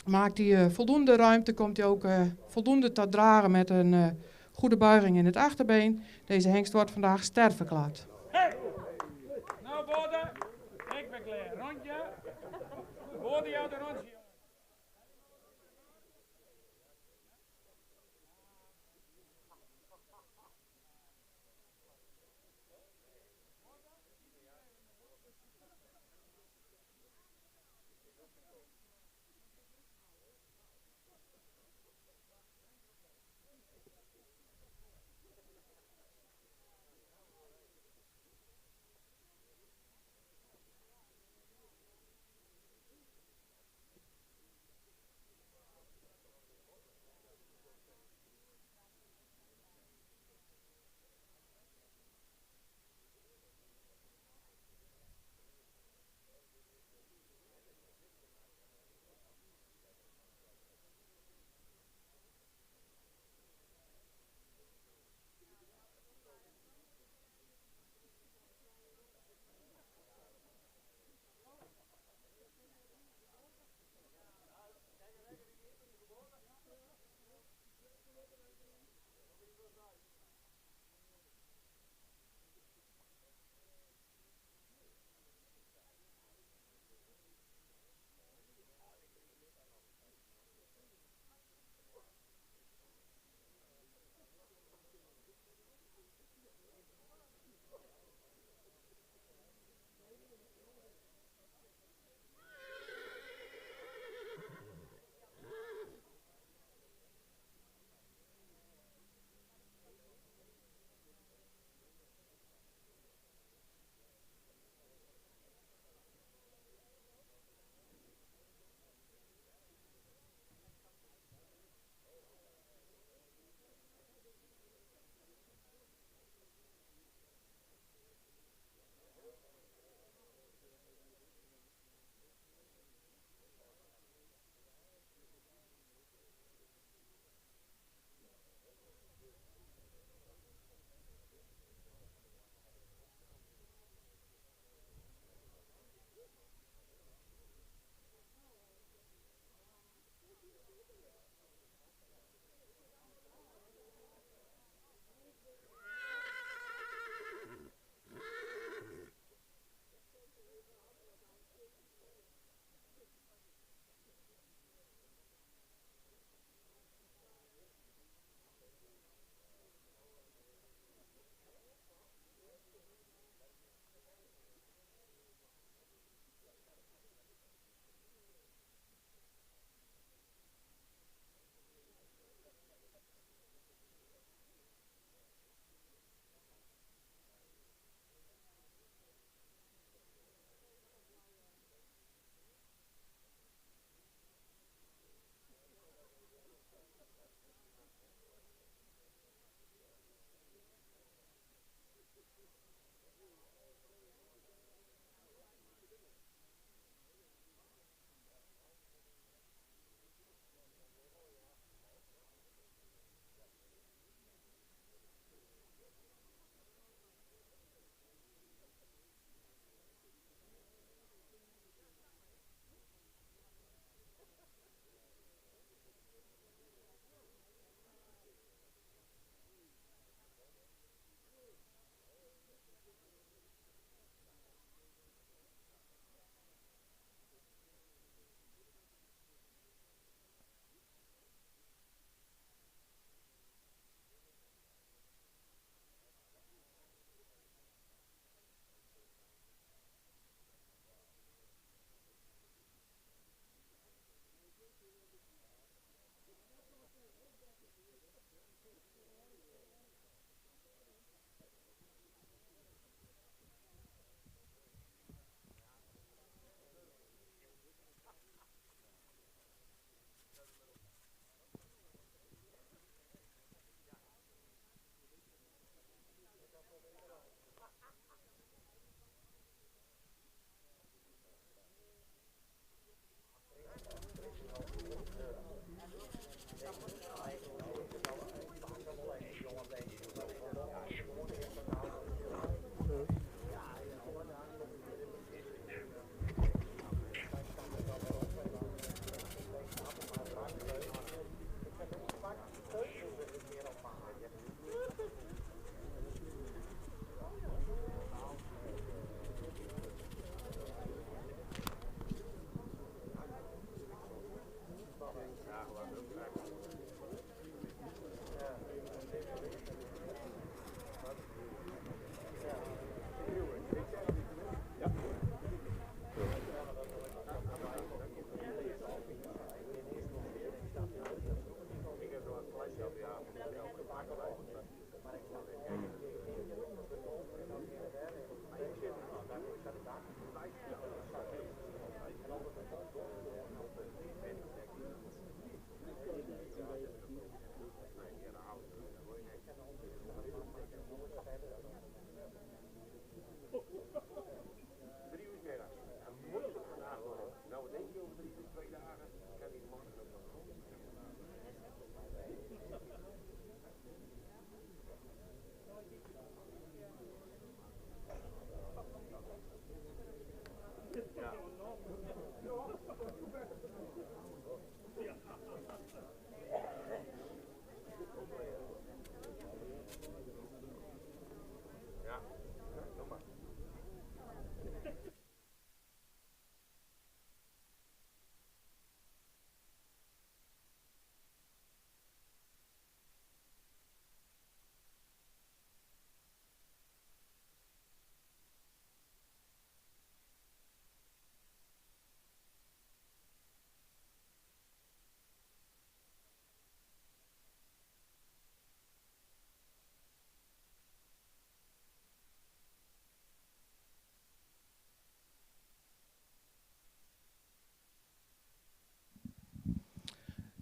maakt hij voldoende ruimte, komt hij ook voldoende tot dragen met een goede buiging in het achterbeen. Deze hengst wordt vandaag ster verklaard. Hey! Nou, Bode, ik ben klaar. Rondje. Bode, jou de rondje.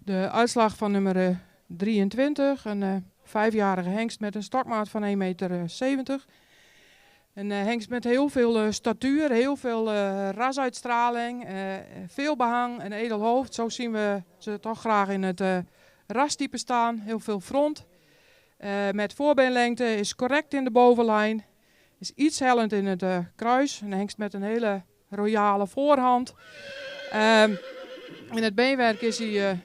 De uitslag van nummer 23, een 5-jarige hengst met een stokmaat van 1,70 meter. Een hengst met heel veel statuur, heel veel rasuitstraling, veel behang, een edel hoofd. Zo zien we ze toch graag in het rastype staan. Heel veel front. Met voorbeenlengte, is correct in de bovenlijn. Is iets hellend in het kruis. Een hengst met een hele royale voorhand. In het beenwerk is hij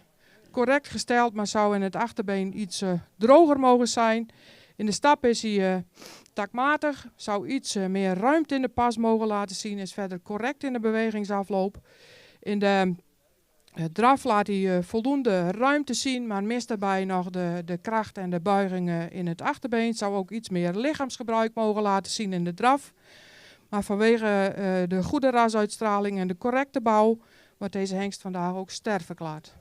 correct gesteld, maar zou in het achterbeen iets droger mogen zijn. In de stap is hij takmatig, zou iets meer ruimte in de pas mogen laten zien. Is verder correct in de bewegingsafloop. In de draf laat hij voldoende ruimte zien, maar mist daarbij nog de kracht en de buigingen in het achterbeen. Zou ook iets meer lichaamsgebruik mogen laten zien in de draf. Maar vanwege de goede rasuitstraling en de correcte bouw wordt deze hengst vandaag ook ster verklaard.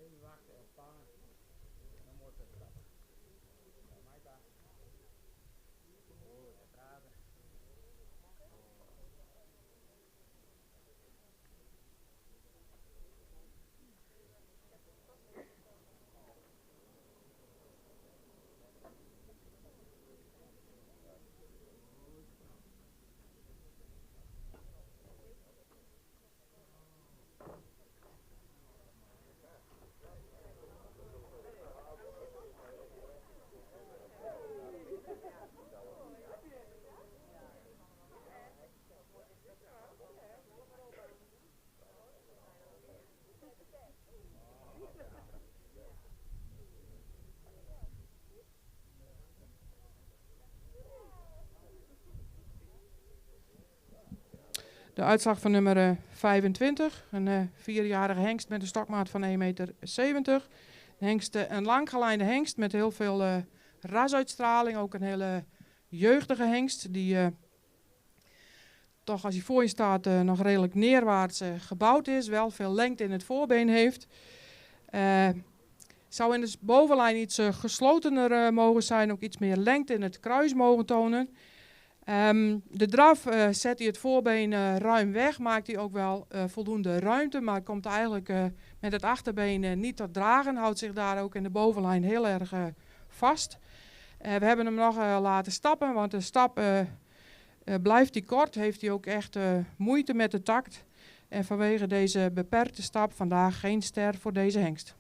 Even wachten, ontspannen. Dan wordt het trappen. Ja, mij daar. Oh, de draden. De uitslag van nummer 25. Een 4-jarige hengst met een stokmaat van 1,70 meter. Een langgelijnde hengst met heel veel rasuitstraling. Ook een hele jeugdige hengst. Die toch als hij voor je staat nog redelijk neerwaarts gebouwd is. Wel veel lengte in het voorbeen heeft. Zou in de bovenlijn iets geslotener mogen zijn. Ook iets meer lengte in het kruis mogen tonen. De draf zet hij het voorbeen ruim weg, maakt hij ook wel voldoende ruimte, maar komt eigenlijk met het achterbeen niet tot dragen, houdt zich daar ook in de bovenlijn heel erg vast. We hebben hem nog laten stappen, want de stap blijft hij kort, heeft hij ook echt moeite met de takt. En vanwege deze beperkte stap vandaag geen ster voor deze hengst.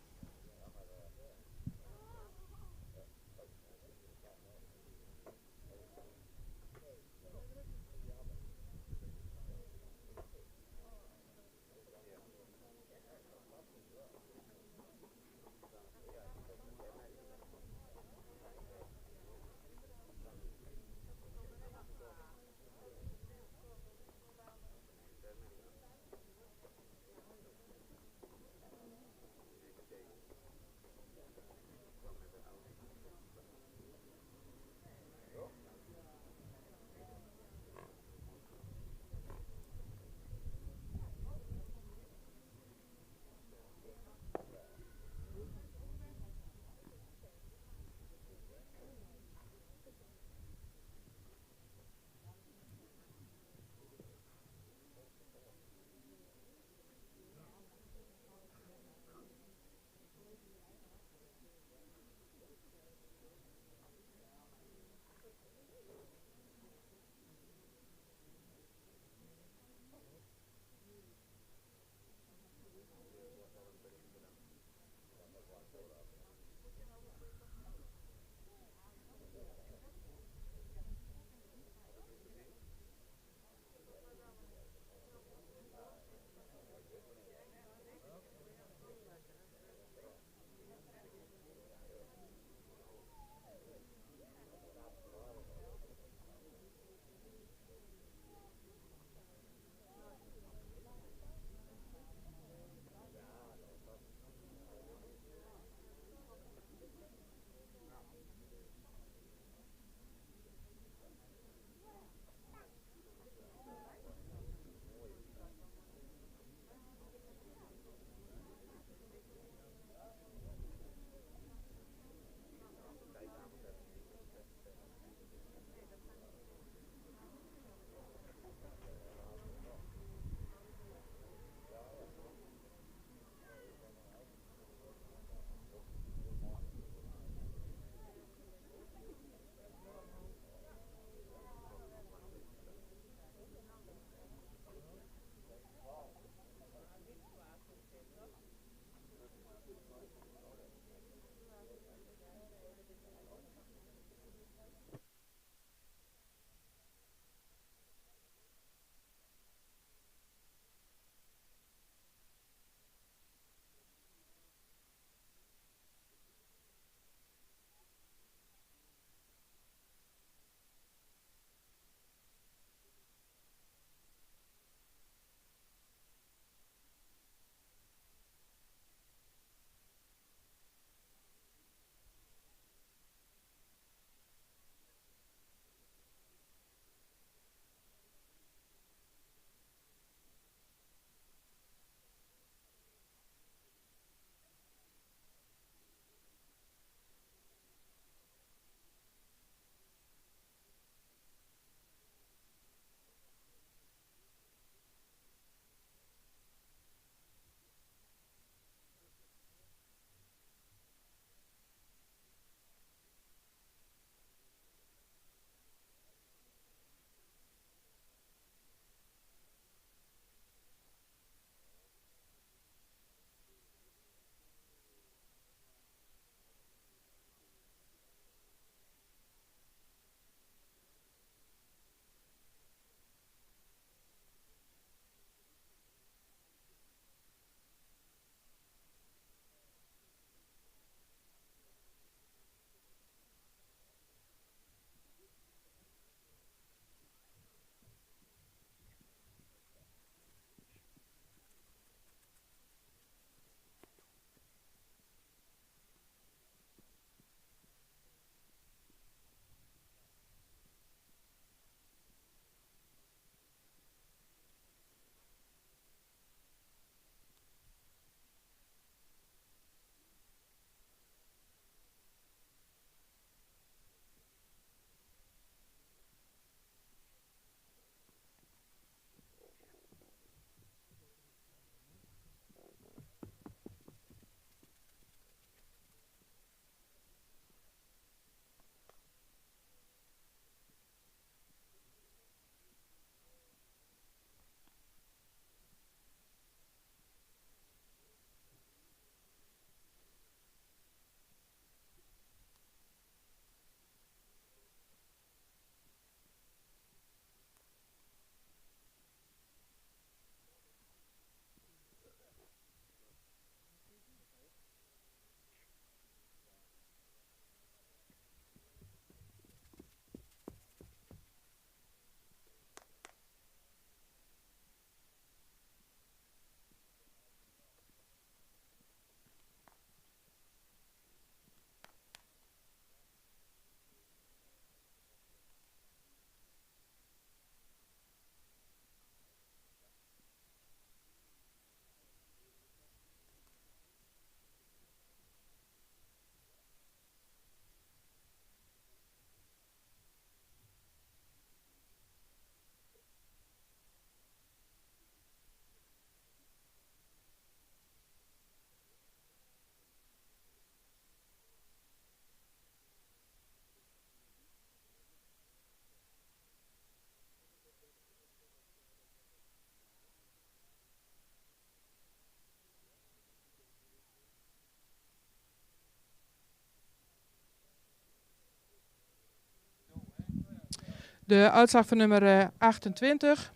De uitslag van nummer 28.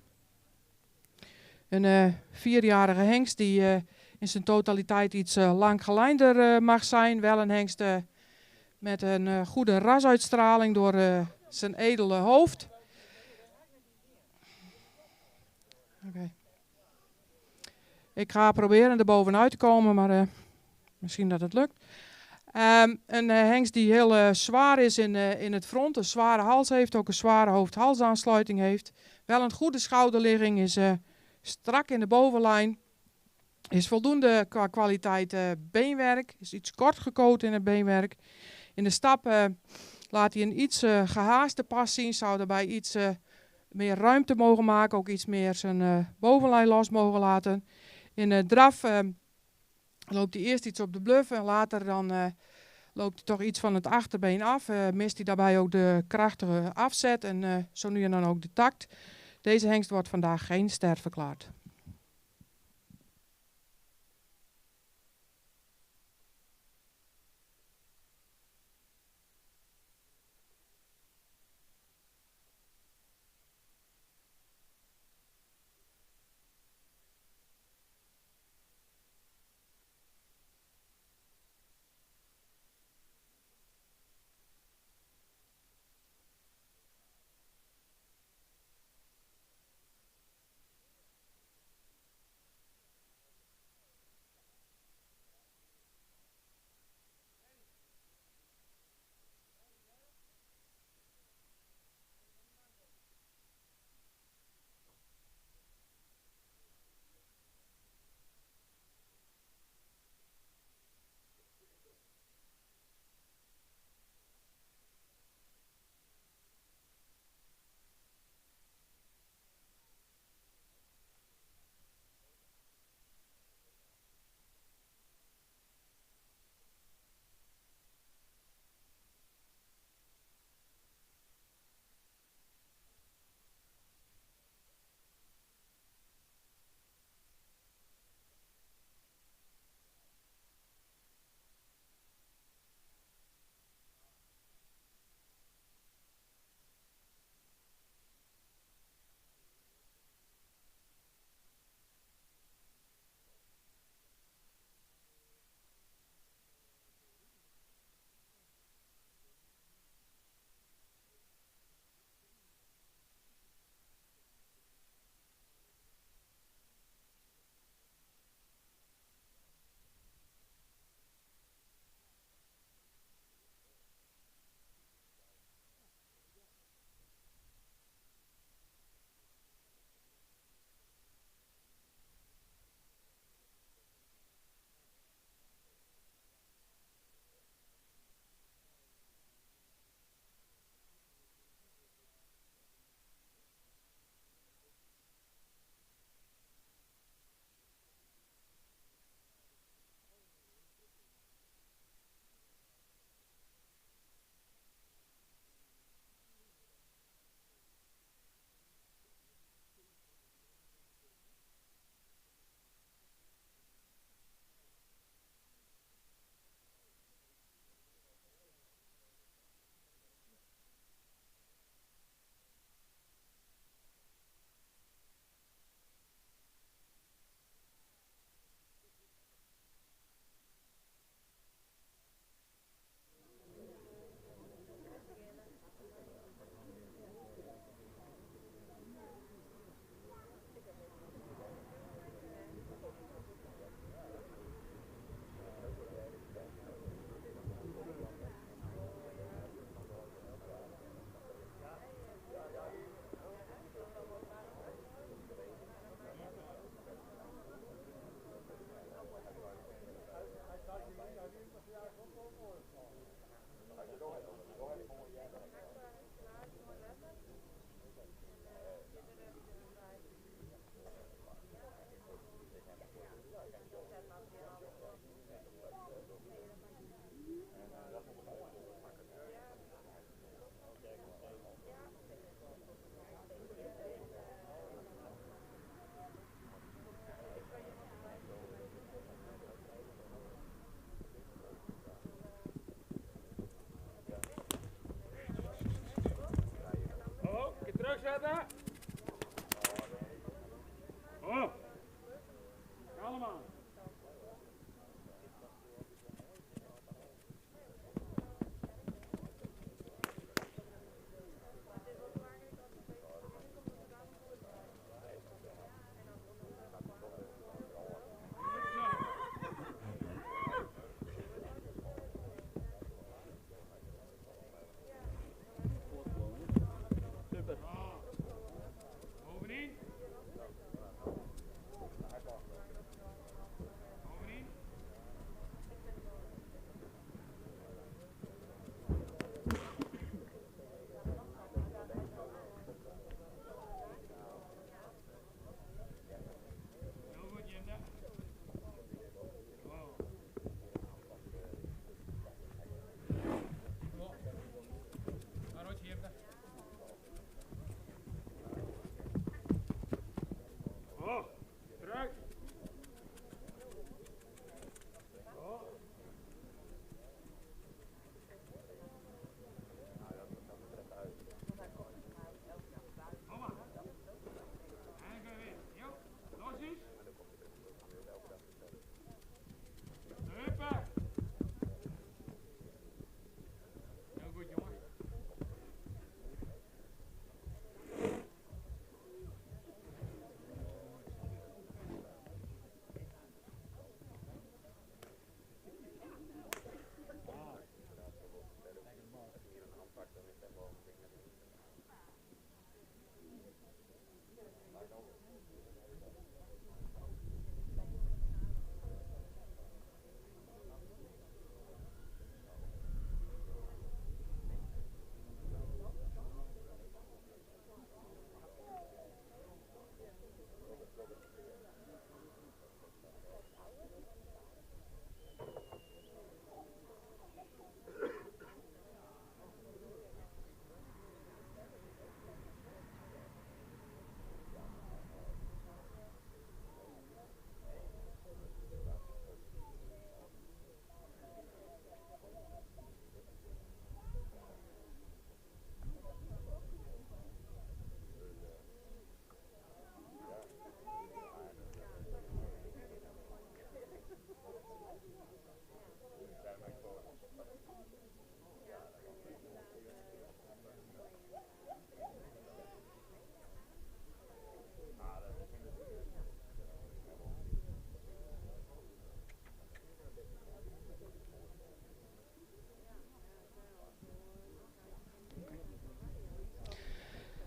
Een 4-jarige hengst die in zijn totaliteit iets langgelijnder mag zijn. Wel een hengst met een goede rasuitstraling door zijn edele hoofd. Okay. Ik ga proberen er bovenuit te komen, maar misschien dat het lukt. Een hengst die heel zwaar is in het front, een zware hals heeft, ook een zware hoofd-halsaansluiting heeft. Wel een goede schouderligging, is strak in de bovenlijn. Is voldoende qua kwaliteit beenwerk, is iets kort gekoot in het beenwerk. In de stap laat hij een iets gehaaste pas zien, zou daarbij iets meer ruimte mogen maken, ook iets meer zijn bovenlijn los mogen laten. In de draf loopt hij eerst iets op de bluff en later dan loopt hij toch iets van het achterbeen af. Mist hij daarbij ook de krachtige afzet en zo nu en dan ook de takt. Deze hengst wordt vandaag geen ster verklaard. Oh. Allemaal. Super. Bovenin. Bovenin. Heel goed, Jimda. Wow. Waar hoort je, Jimda? Oh, terug. Oh. Kom maar. En ga weer. Jo, los is. Huppa. Heel goed, jongen.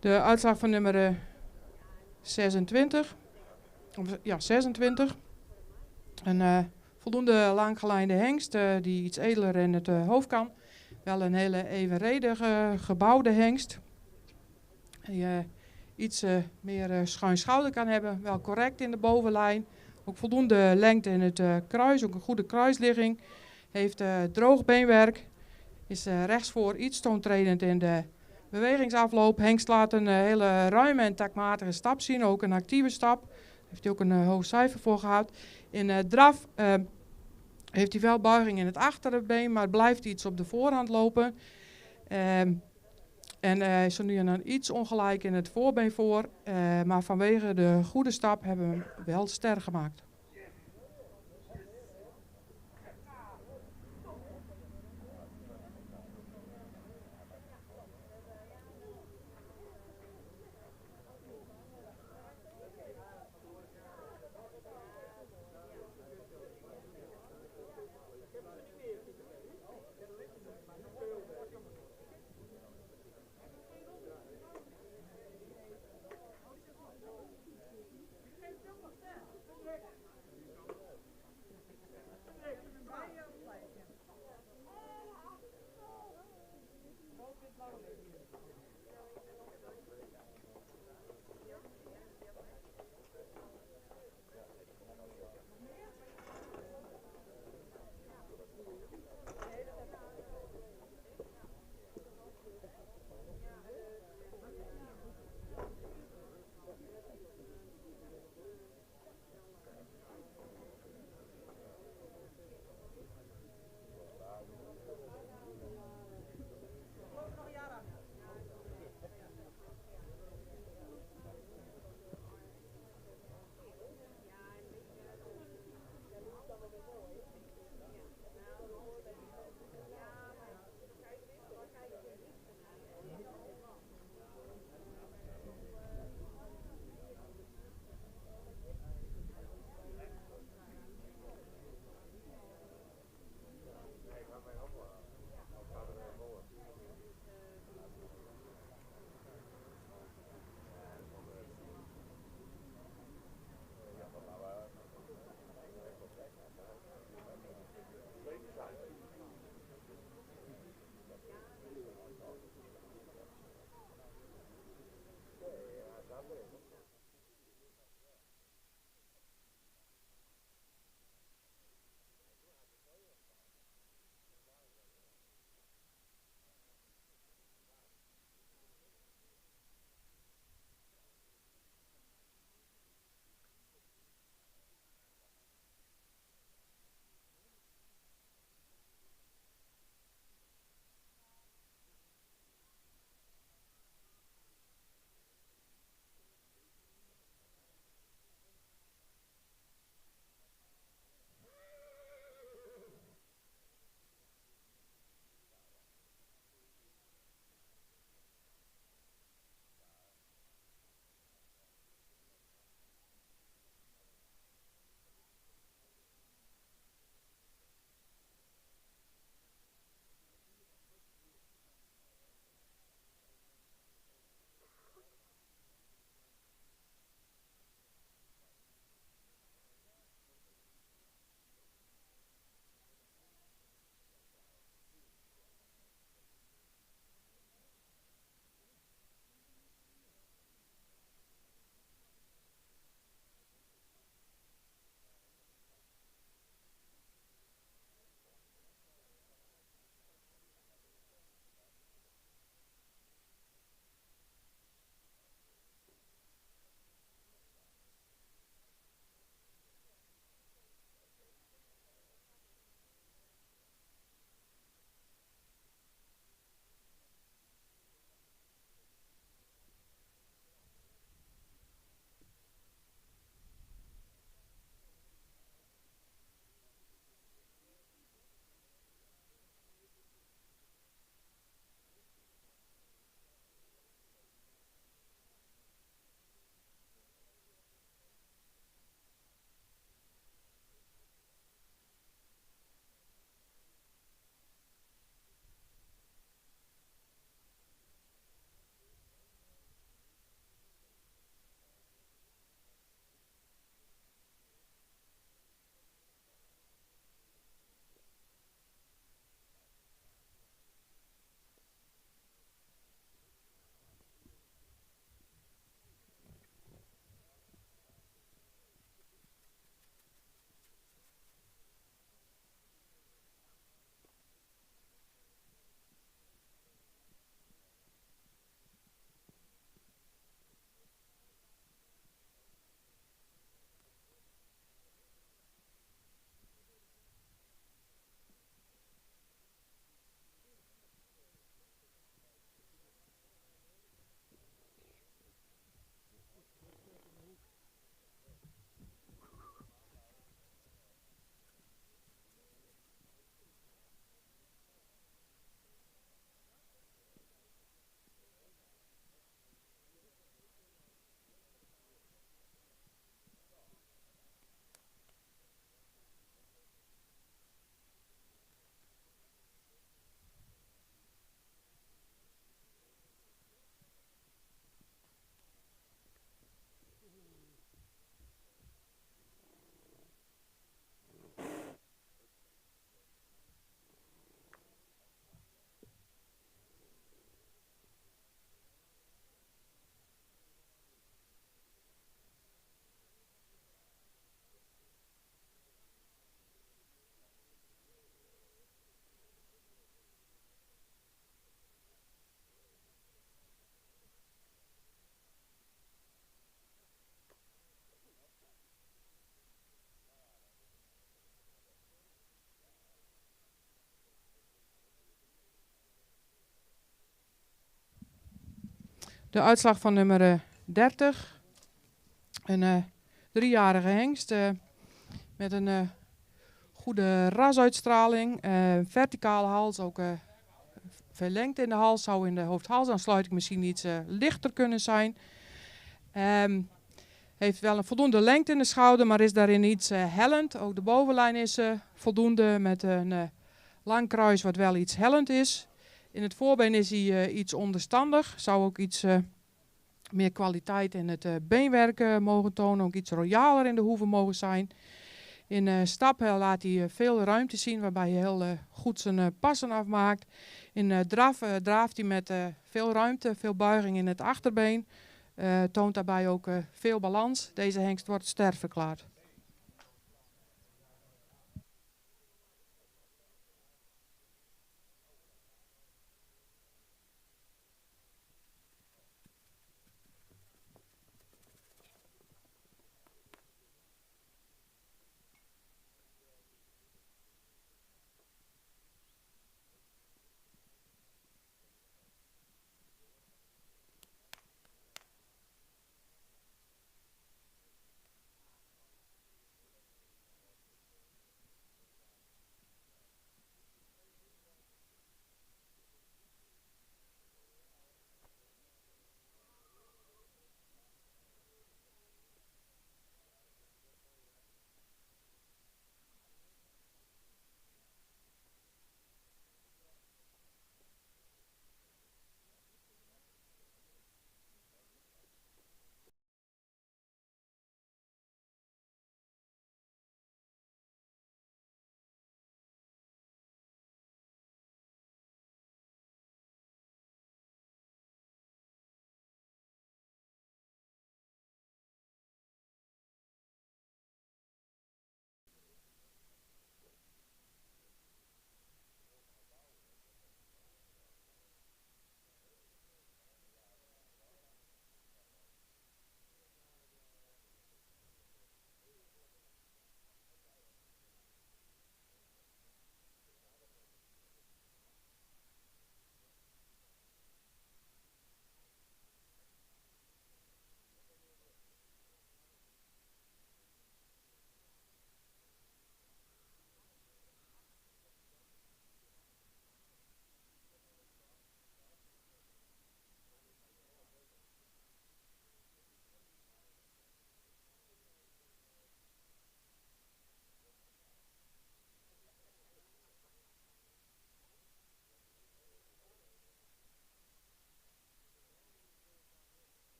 De uitslag van nummer 26. Ja, 26. Een voldoende langgelijnde hengst die iets edeler in het hoofd kan. Wel een hele evenredige gebouwde hengst. Die iets meer schuin schouder kan hebben. Wel correct in de bovenlijn. Ook voldoende lengte in het kruis. Ook een goede kruisligging. Heeft droog beenwerk. Is rechtsvoor iets toontredend in de bewegingsafloop. Hengst laat een hele ruime en takmatige stap zien. Ook een actieve stap. Daar heeft hij ook een hoog cijfer voor gehad. In draf heeft hij wel buiging in het achterbeen. Maar blijft iets op de voorhand lopen. En is er nu een iets ongelijk in het voorbeen voor. Maar vanwege de goede stap hebben we hem wel sterk gemaakt. De uitslag van nummer 30. Een 3-jarige hengst met een goede rasuitstraling. Verticale hals, ook veel lengte in de hals. Zou in de hoofd-halsaansluiting misschien iets lichter kunnen zijn. Heeft wel een voldoende lengte in de schouder, maar is daarin iets hellend. Ook de bovenlijn is voldoende met een lang kruis wat wel iets hellend is. In het voorbeen is hij iets onderstandig. Zou ook iets meer kwaliteit in het beenwerk mogen tonen. Ook iets royaler in de hoeven mogen zijn. In stap laat hij veel ruimte zien, waarbij hij heel goed zijn passen afmaakt. In draf draaft hij met veel ruimte, veel buiging in het achterbeen. Toont daarbij ook veel balans. Deze hengst wordt ster verklaard.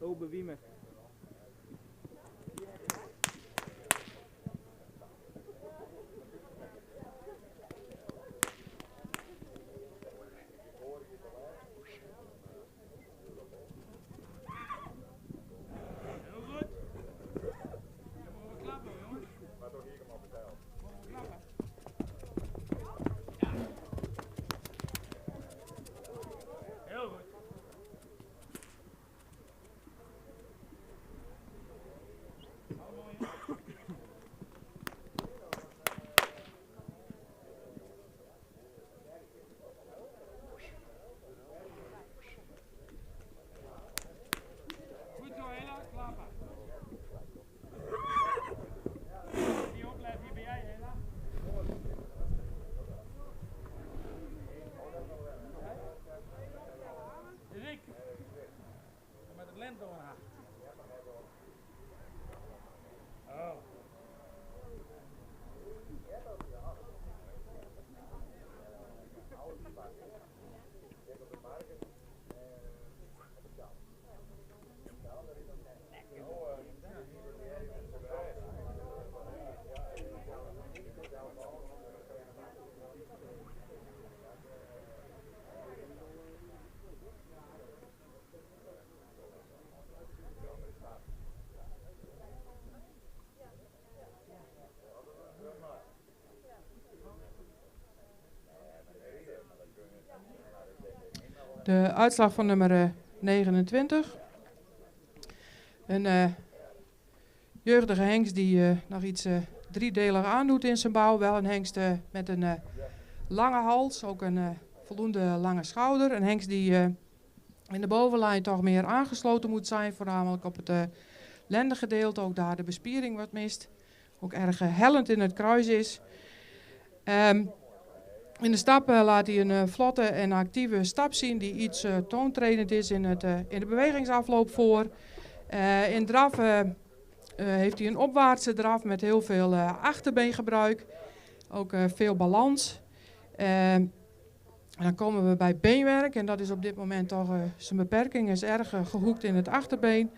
Obe Wiemer. Heel goed. Dan mogen we klappen, jongens. Mogen we klappen. Ja. Heel goed. Allemaal in. Goed zo, Hela, klappen. Die oplet, wie ben jij, Hela? Rick. Met het lint door. Oh. De uitslag van nummer 29. Een jeugdige hengst die nog iets driedelig aandoet in zijn bouw. Wel een hengst met een lange hals, ook een voldoende lange schouder. Een hengst die in de bovenlijn toch meer aangesloten moet zijn, voornamelijk op het lendengedeelte. Ook daar de bespiering wat mist. Ook erg hellend in het kruis is. In de stap laat hij een vlotte en actieve stap zien die iets toontredend is in de bewegingsafloop voor. In draf heeft hij een opwaartse draf met heel veel achterbeengebruik. Ook veel balans. En dan komen we bij beenwerk en dat is op dit moment toch zijn beperking. Is erg gehoekt in het achterbeen.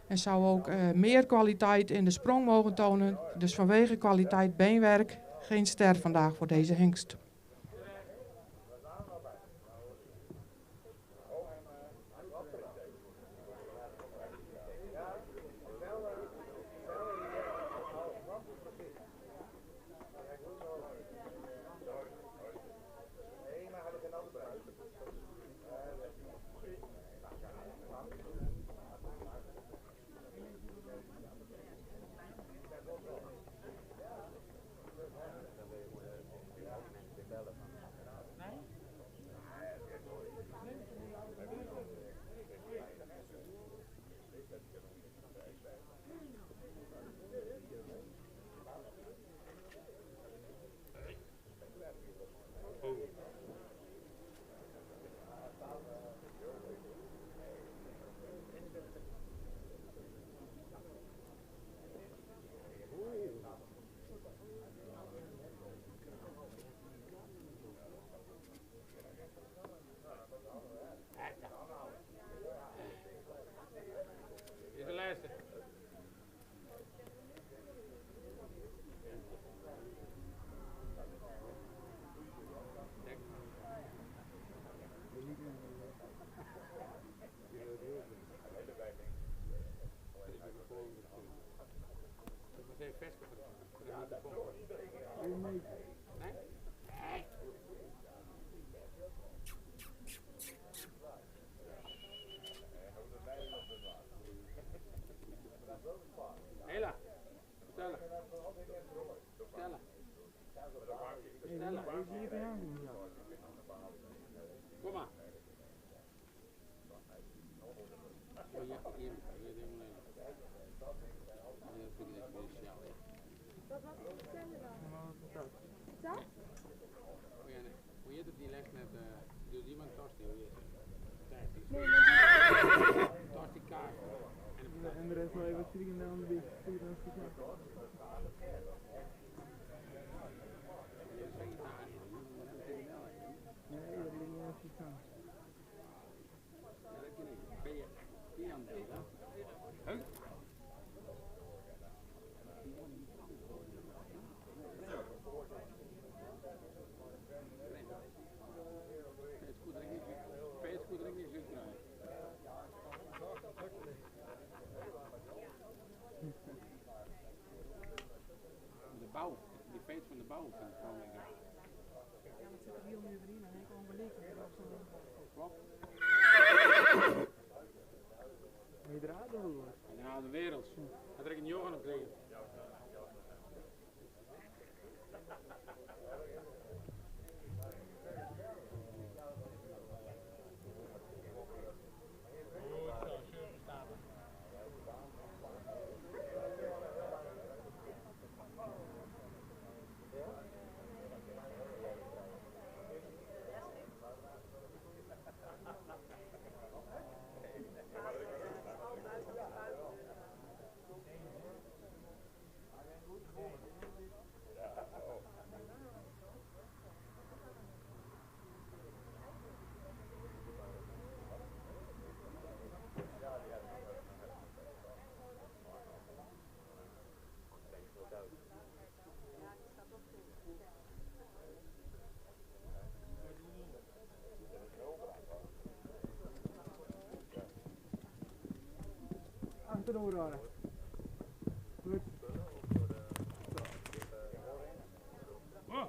En zou ook meer kwaliteit in de sprong mogen tonen. Dus vanwege kwaliteit beenwerk geen ster vandaag voor deze hengst. Is de laatste. Hela, Stella. Stella. Stella. Kom maar. Hoe je die legt met doe iemand tosti hoe je tosti kaart. En de rest nog even vliegen dan een beetje. Nee, dat ligt niet eens staan. Ben je aan het bouwen vind ik wel weer. Ja, het zit er heel nu erin en ik gewoon beneden op zo'n. Klopt. Moet je eruit doen? Ja, de wereld. Had ik een jongen op tegen. Achterover houden. Goed. Oh.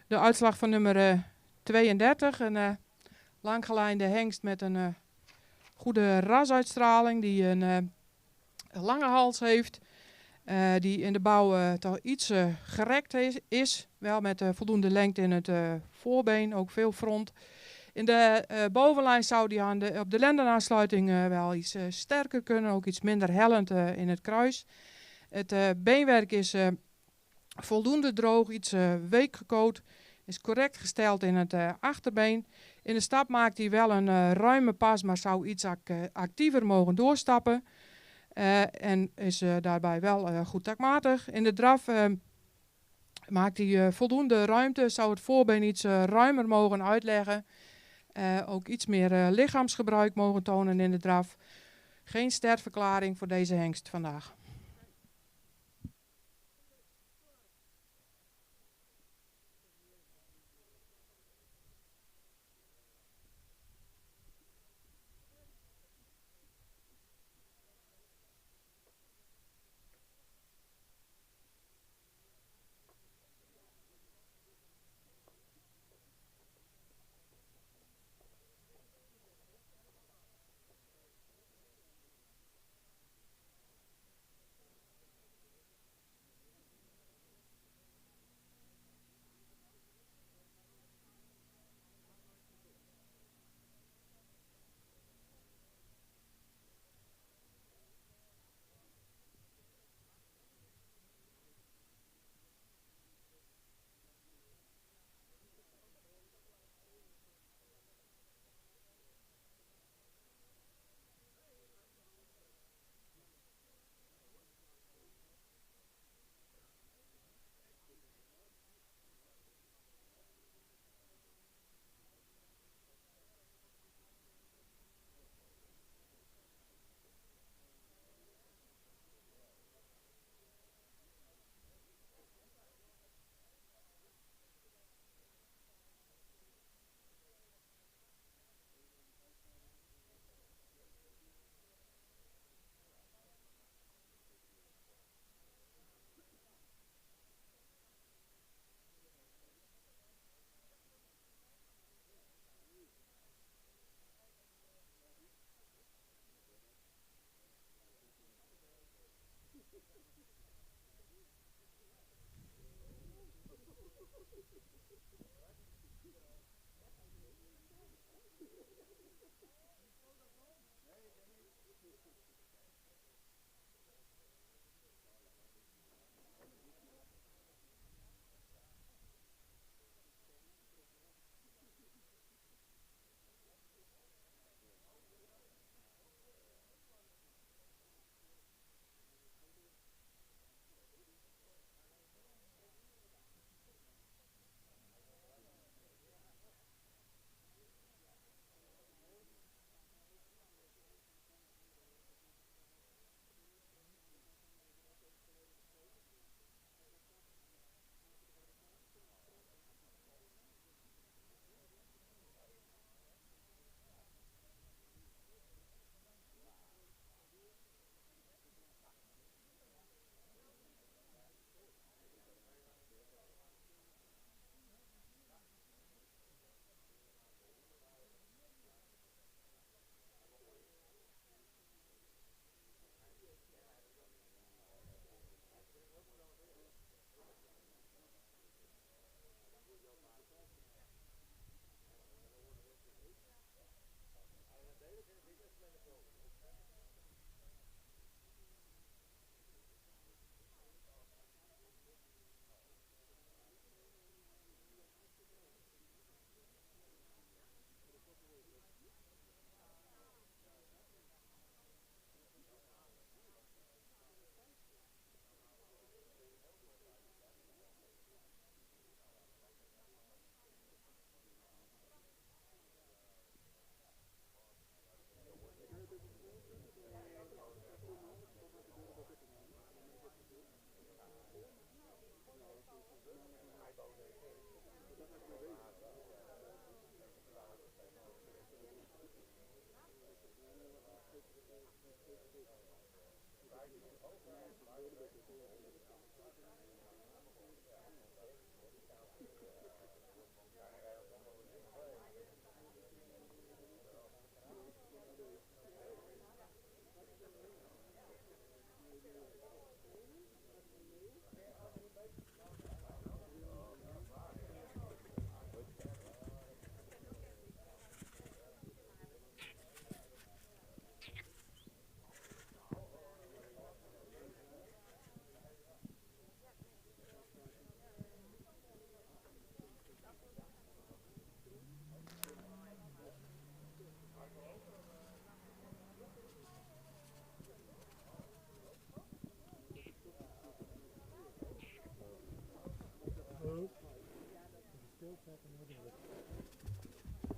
De uitslag van nummer 32. Een langgelijnde hengst met een goede rasuitstraling. Die een lange hals heeft. Die in de bouw toch iets gerekt is. Wel met voldoende lengte in het voorbeen. Ook veel front. In de bovenlijn zou die op de lendenaansluiting wel iets sterker kunnen. Ook iets minder hellend in het kruis. Het beenwerk is voldoende droog. Iets week gekoot. Is correct gesteld in het achterbeen. In de stap maakt hij wel een ruime pas, maar zou iets actiever mogen doorstappen. En is daarbij wel goed takmatig. In de draf maakt hij voldoende ruimte. Zou het voorbeen iets ruimer mogen uitleggen. Ook iets meer lichaamsgebruik mogen tonen in de draf. Geen sterverklaring voor deze hengst vandaag.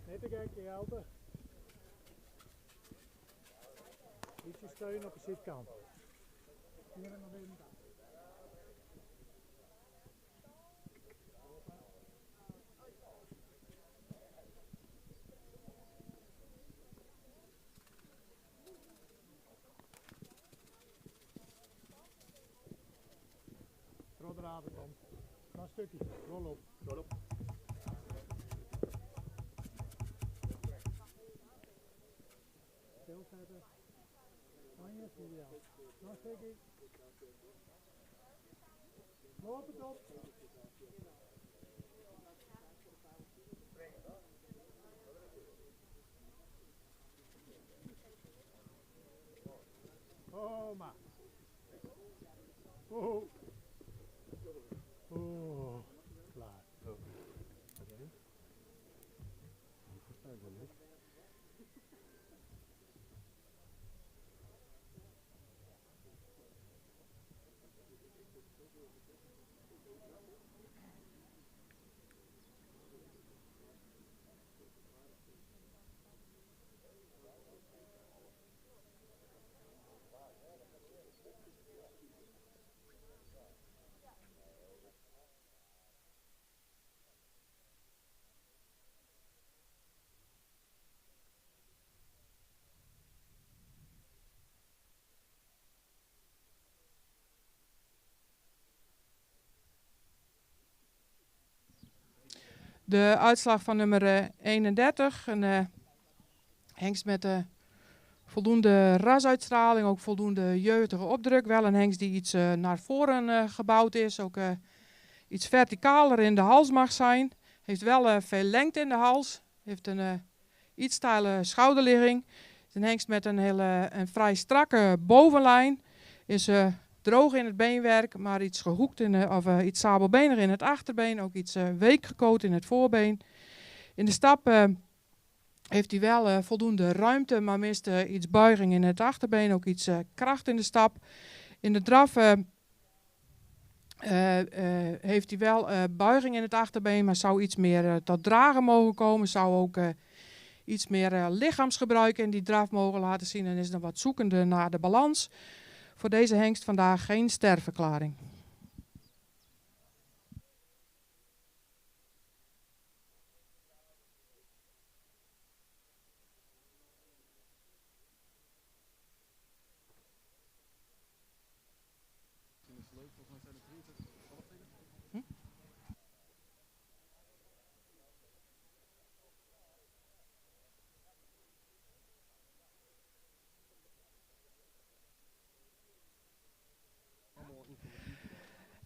Net een kijkje helpen. Ietsje steun op de zitkant. Hier nog even aan. Rotterdam komt. Nog een stukje. Rol op. Rol op. Stilzetten. Anja, ideaal. Nog een stukje. Loop het op. Oh, maar. Oh. Oh, klaar. Oh. Okay. De uitslag van nummer 31. Een hengst met voldoende rasuitstraling, ook voldoende jeugdige opdruk. Wel een hengst die iets naar voren gebouwd is, ook iets verticaler in de hals mag zijn. Heeft wel veel lengte in de hals. Heeft een iets steile schouderligging. een hengst met een vrij strakke bovenlijn. Is droog in het beenwerk, maar iets gehoekt iets sabelbenig in het achterbeen. Ook iets week gekoot in het voorbeen. In de stap heeft hij wel voldoende ruimte, maar mist iets buiging in het achterbeen. Ook iets kracht in de stap. In de draf heeft hij wel buiging in het achterbeen, maar zou iets meer tot dragen mogen komen. Zou ook iets meer lichaamsgebruik in die draf mogen laten zien. En is dan wat zoekende naar de balans. Voor deze hengst vandaag geen sterverklaring.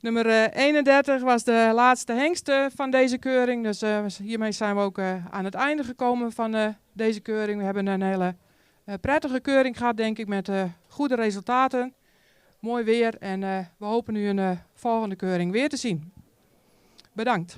Nummer 31 was de laatste hengst van deze keuring. Dus hiermee zijn we ook aan het einde gekomen van deze keuring. We hebben een hele prettige keuring gehad, denk ik, met goede resultaten. Mooi weer en we hopen nu een volgende keuring weer te zien. Bedankt.